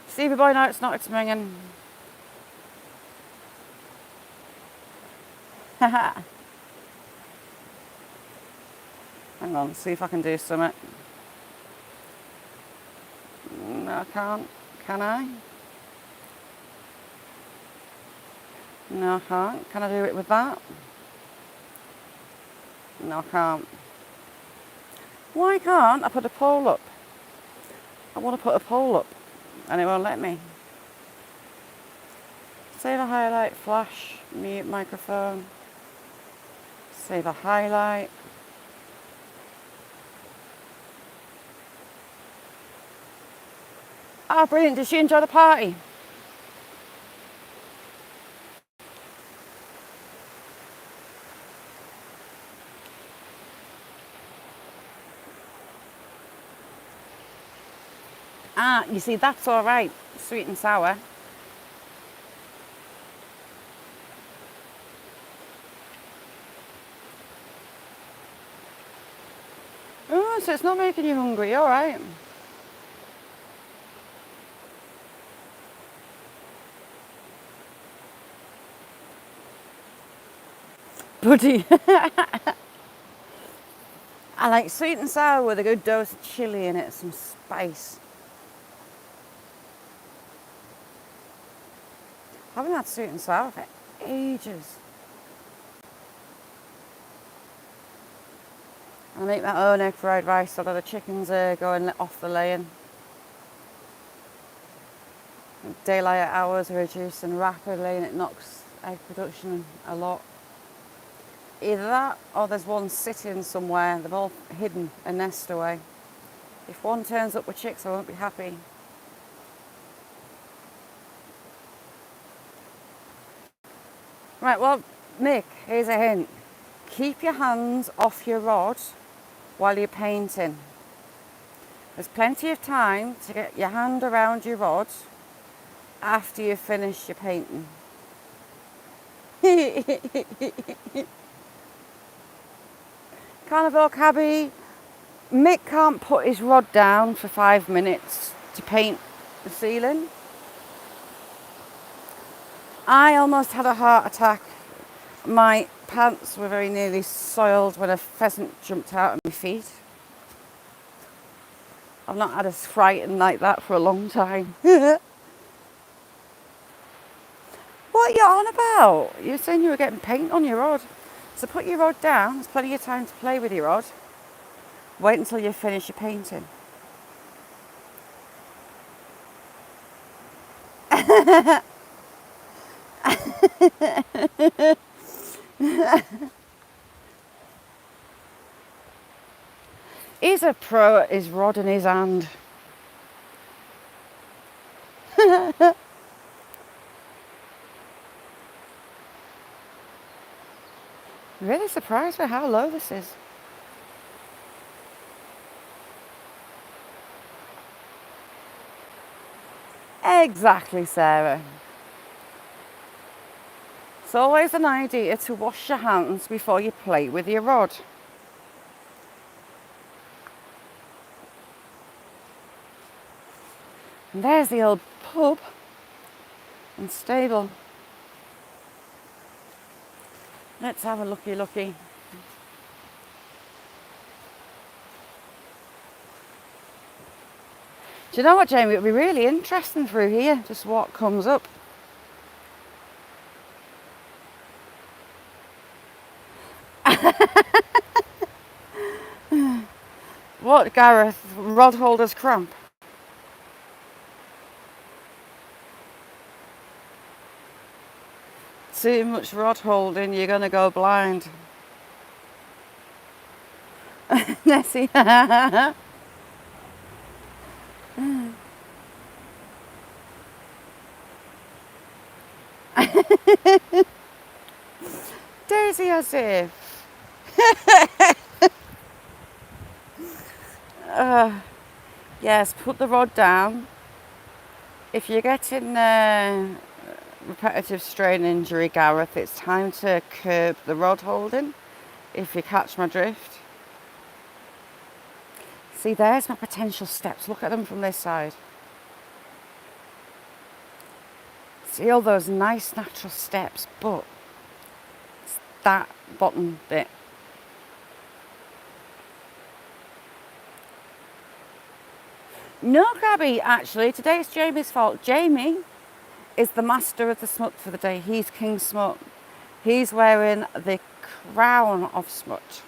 Stevie boy, no, it's not, it's minging. Hang on, see if I can do something. No, I can't. Can I? No, I can't. Can I do it with that? No, I can't. Why can't I put a pole up? I want to put a pole up and it won't let me. Save a highlight, flash, mute microphone. Save a highlight. Ah, brilliant. Did she enjoy the party? Ah, you see, that's all right. Sweet and sour. Oh, so it's not making you hungry. All right. Buddy. I like sweet and sour with a good dose of chilli in it, some spice. I haven't had sweet and sour for ages. I make my own egg fried rice so that the chickens are going off the laying. Daylight hours are reducing rapidly and it knocks egg production a lot. Either that or there's one sitting somewhere, they've all hidden a nest away. If one turns up with chicks, I won't be happy. Right, well, Mick, here's a hint. Keep your hands off your rod while you're painting. There's plenty of time to get your hand around your rod after you've finished your painting. Carnival Cabby, Mick can't put his rod down for 5 minutes to paint the ceiling. I almost had a heart attack. My pants were very nearly soiled when a pheasant jumped out of my feet. I've not had a frighten like that for a long time. What are you on about? You're saying you were getting paint on your rod. So put your rod down. There's plenty of time to play with your rod. Wait until you finish your painting. He's a pro at his rod in his hand. Really surprised by how low this is. Exactly, Sarah. It's always an idea to wash your hands before you play with your rod. And there's the old pub and stable. Let's have a looky. Do you know what, Jamie? It'll be really interesting through here, just what comes up. What, Gareth? Rod holders cramp? Too much rod holding, you're going to go blind. Nessie. Daisy as if. Yes, put the rod down. If you're getting repetitive strain injury, Gareth, it's time to curb the rod holding, if you catch my drift. See, there's my potential steps. Look at them from this side. See all those nice natural steps, but it's that bottom bit. No, Gabby, actually, today it's Jamie's fault. Jamie is the master of the smut for the day. He's King Smut. He's wearing the crown of smut.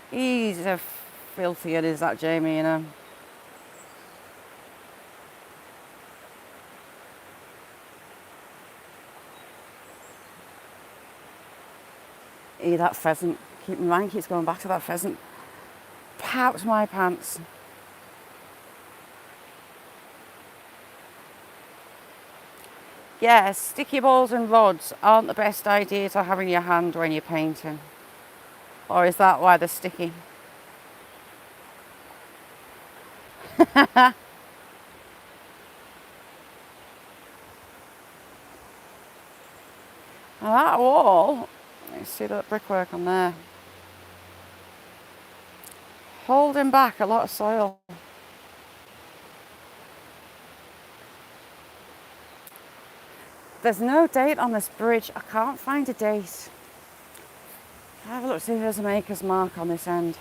He's a filthy, it is that Jamie, you know. That pheasant. My mind keeps going back to that pheasant. Pouts my pants. Yeah, sticky balls and rods aren't the best idea to have in your hand when you're painting. Or is that why they're sticky? Now that wall, let's see that brickwork on there, holding back a lot of soil. There's no date on this bridge. I can't find a date. Have a look, see if there's a maker's mark on this end.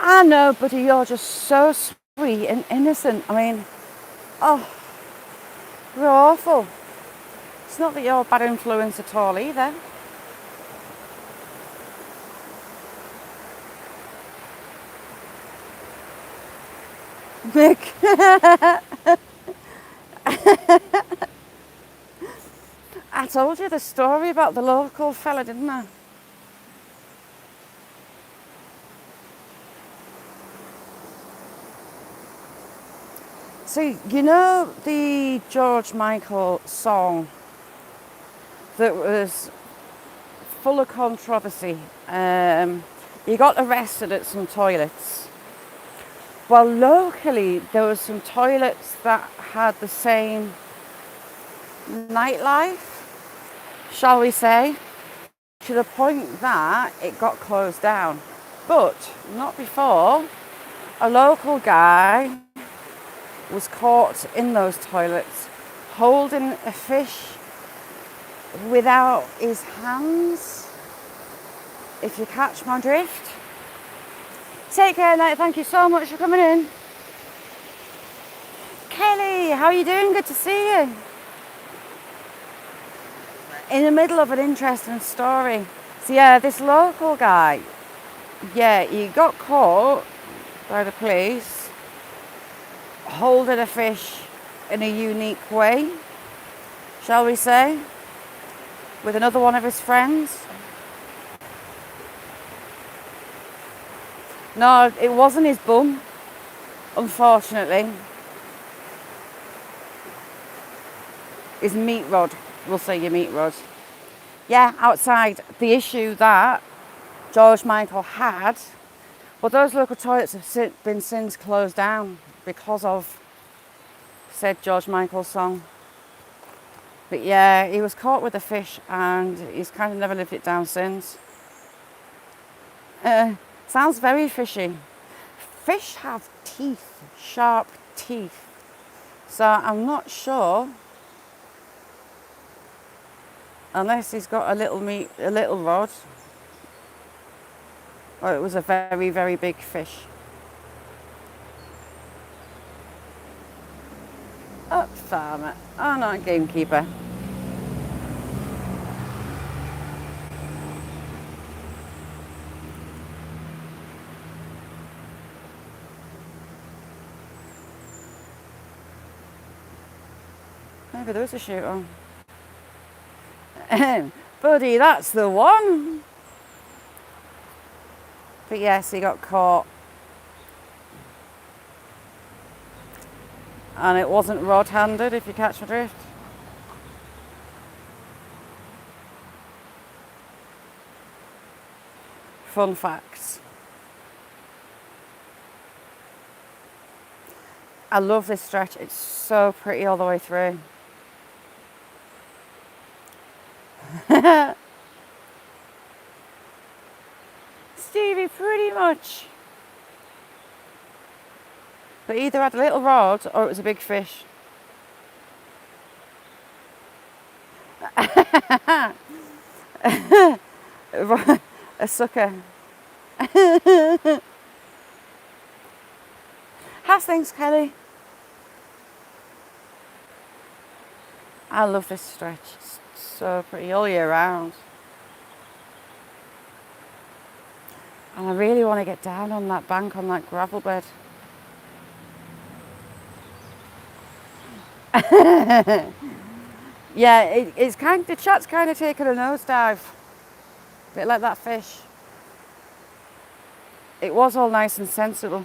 I know, buddy, you're just so sweet and innocent. I mean, oh, you're awful. It's not that you're a bad influence at all either. Nick, I told you the story about the local fella, didn't I? So, you know the George Michael song that was full of controversy? He got arrested at some toilets. Well, locally, there were some toilets that had the same nightlife, shall we say, to the point that it got closed down. But not before a local guy was caught in those toilets holding a fish without his hands, if you catch my drift. Take care, mate. Thank you so much for coming in. Kelly, how are you doing? Good to see you. In the middle of an interesting story. So yeah, this local guy, yeah, he got caught by the police holding a fish in a unique way, shall we say, with another one of his friends. No, it wasn't his bum, unfortunately. His meat rod, we'll say your meat rod. Yeah, outside. The issue that George Michael had, well, those local toilets have been since closed down because of said George Michael song. But yeah, he was caught with a fish and he's kind of never lived it down since. Sounds very fishy. Fish have teeth, sharp teeth. So I'm not sure, unless he's got a little rod, or it was a very, very big fish. Up farmer. Oh, not gamekeeper. Maybe there is a shoot on. Buddy, that's the one. But yes, he got caught. And it wasn't rod-handed, if you catch my drift. Fun facts. I love this stretch. It's so pretty all the way through. Stevie, pretty much. But either had a little rod or it was a big fish. A sucker. How's things, Kelly? I love this stretch. It's so pretty all year round. And I really want to get down on that bank, on that gravel bed. Yeah, it's kind of, the chat's kind of taken a nosedive. A bit like that fish. It was all nice and sensible.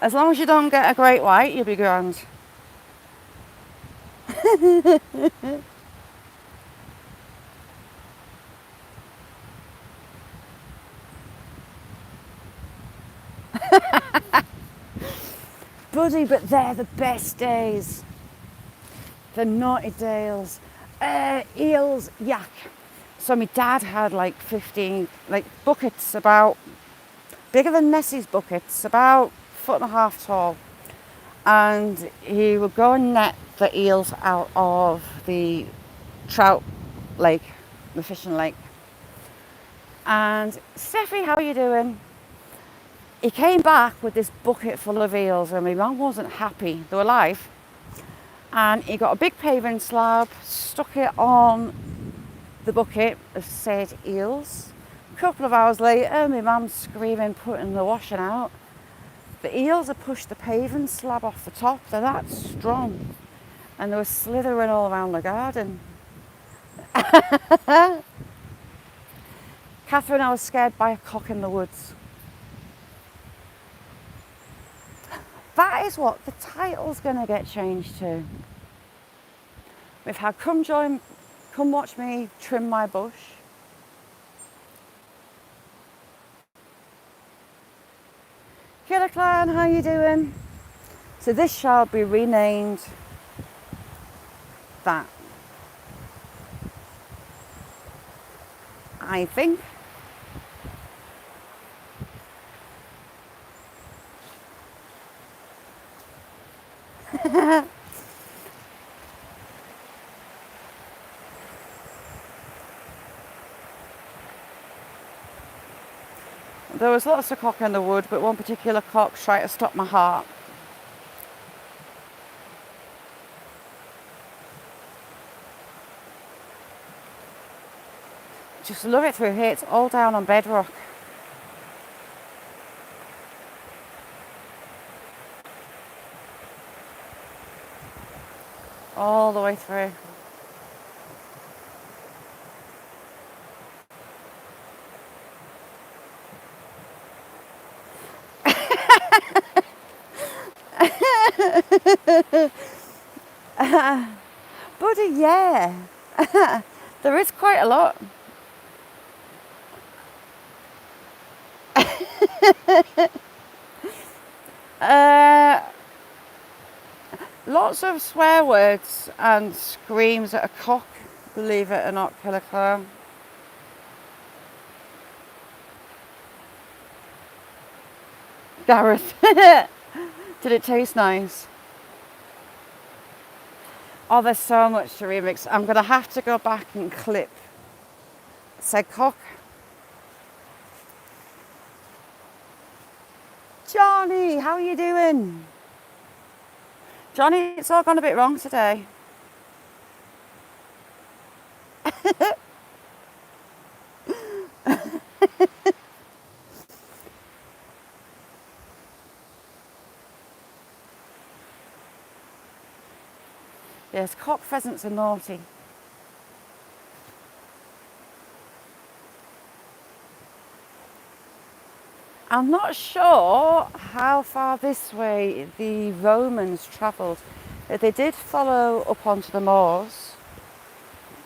As long as you don't get a great white, you'll be grand. Buddy, but they're the best days. The naughty dales. Eels, yak. So my dad had like 15 like buckets about bigger than Nessie's buckets, about 1.5 foot tall. And he would go and net the eels out of the trout lake, the fishing lake. And Steffi, how are you doing? He came back with this bucket full of eels and my mum wasn't happy. They were alive. And he got a big paving slab, stuck it on the bucket of said eels. A couple of hours later, my mum's screaming, putting the washing out. The eels had pushed the paving slab off the top. They're that strong. And they were slithering all around the garden. Catherine, I was scared by a cock in the woods. That is what the title's going to get changed to. We've had come watch me trim my bush. Killer Clan, how you doing? So this shall be renamed that. I think. There was lots of cock in the wood, but one particular cock tried to stop my heart. Just love it through here. It's all down on bedrock. All the way through. Buddy, yeah. There is quite a lot. Lots of swear words and screams at a cock, believe it or not, Killer Clown. Gareth, did it taste nice? Oh, there's so much to remix. I'm going to have to go back and clip said cock. Johnny, how are you doing? Johnny, it's all gone a bit wrong today. Yes, cock pheasants are naughty. I'm not sure how far this way the Romans travelled. They did follow up onto the moors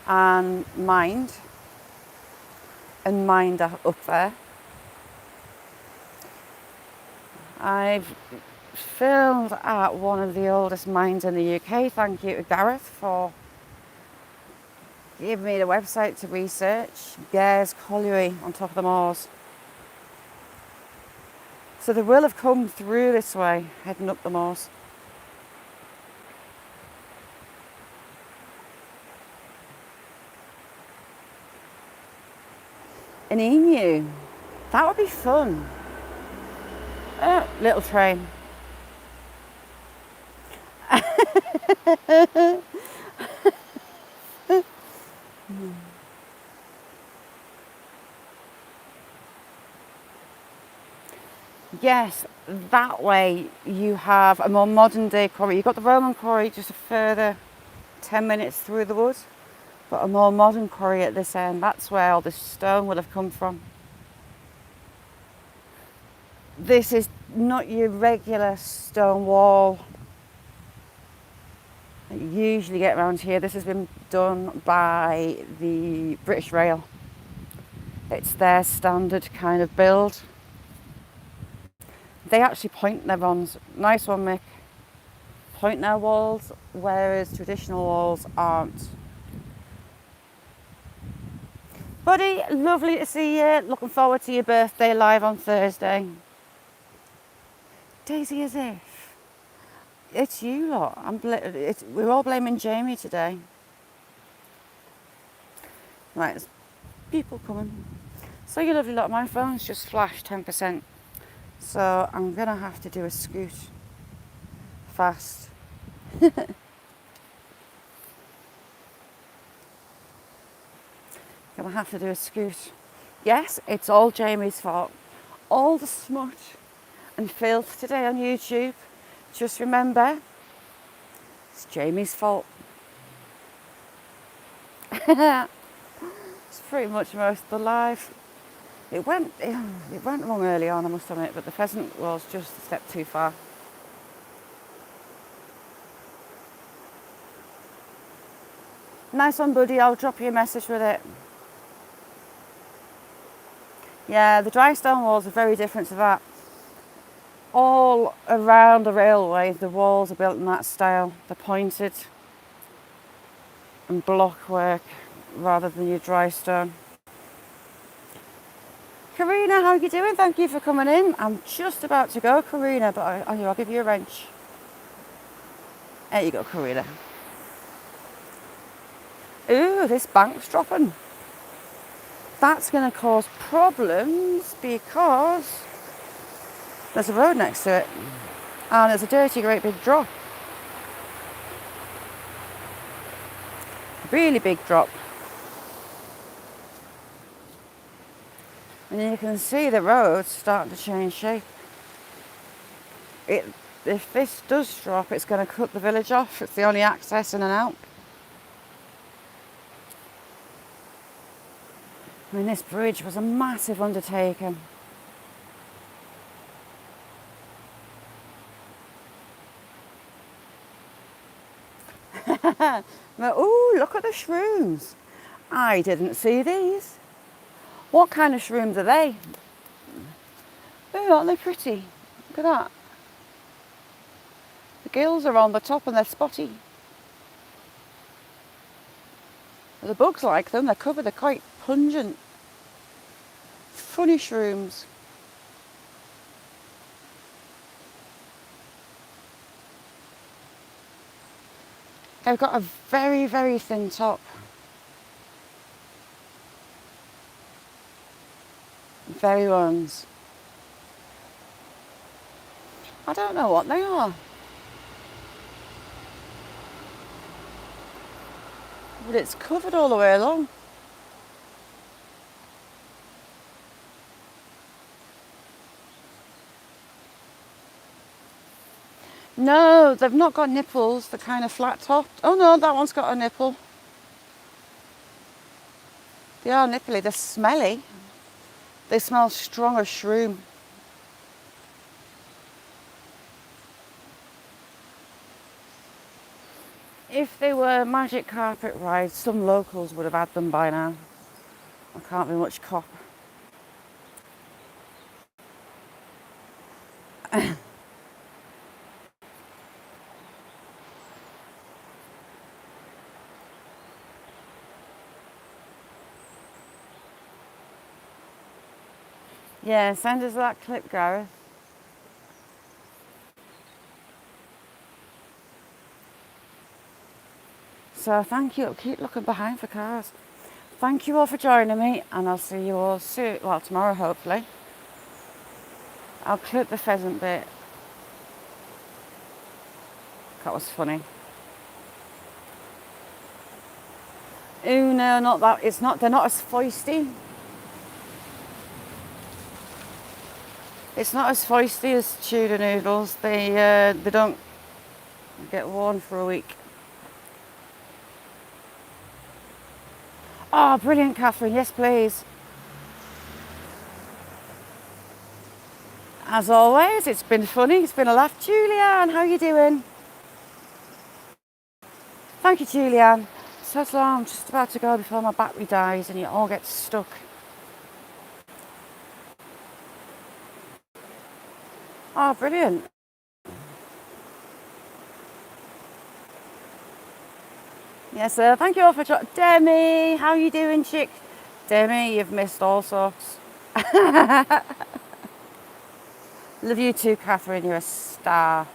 and mined up there. I've filmed at one of the oldest mines in the UK. Thank you to Gareth for giving me the website to research. Gares Colliery on top of the moors. So they will have come through this way, heading up the moors. An emu. That would be fun. Oh, little train. Yes, that way you have a more modern day quarry. You've got the Roman quarry just a further 10 minutes through the wood, but a more modern quarry at this end. That's where all the stone would have come from. This is not your regular stone wall that you usually get around here. This has been done by the British Rail. It's their standard kind of build. They actually point their ones. Nice one, Mick. Point their walls, whereas traditional walls aren't. Buddy, lovely to see you. Looking forward to your birthday live on Thursday. Daisy as if. It's you lot. We're all blaming Jamie today. Right, there's people coming. So you lovely lot, my phone's just flashed 10%. So I'm going to have to do a scoot fast. Gonna have to do a scoot. Yes, it's all Jamie's fault. All the smut and filth today on YouTube. Just remember, it's Jamie's fault. It's pretty much most of the live. It went wrong early on, I must admit, but the pheasant was just a step too far. Nice one, buddy. I'll drop you a message with it. Yeah, the dry stone walls are very different to that. All around the railway, the walls are built in that style. They're pointed and block work rather than your dry stone. Karina, how are you doing? Thank you for coming in. I'm just about to go, Karina, but I'll give you a wrench. There you go, Karina. Ooh, this bank's dropping. That's going to cause problems because there's a road next to it and there's a dirty great big drop. Really big drop. And you can see the road starting to change shape. If this does drop, it's going to cut the village off. It's the only access in and out. I mean, this bridge was a massive undertaking. Oh, look at the shrooms. I didn't see these. What kind of shrooms are they? Oh, aren't they pretty? Look at that. The gills are on the top and they're spotty. The bugs like them. They're covered. They're quite pungent. Funny shrooms. They've got a very, very thin top. Very ones. I don't know what they are. But it's covered all the way along. No, they've not got nipples. They're kind of flat topped. Oh no, that one's got a nipple. They are nipply. They're smelly. They smell strong as shroom. If they were magic carpet rides, some locals would have had them by now. I can't be much cop. Yeah, send us that clip, Gareth. So thank you. Keep looking behind for cars. Thank you all for joining me, and I'll see you all soon. Well, tomorrow, hopefully. I'll clip the pheasant bit. That was funny. Oh no, not that. It's not. They're not as feisty. It's not as feisty as tuna noodles. They don't get worn for a week. Oh, brilliant, Catherine. Yes, please. As always, it's been funny, it's been a laugh. Julianne, how you doing? Thank you, Julianne. So long, I'm just about to go before my battery dies and it all gets stuck. Oh, brilliant. Yes, sir. Thank you all for Demi, how you doing, chick? Demi, you've missed all sorts. Love you too, Catherine. You're a star.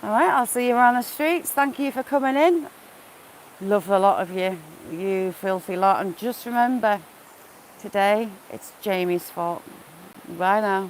All right, I'll see you around the streets. Thank you for coming in. Love the lot of you, you filthy lot. And just remember, today it's Jamie's fault. Bye now.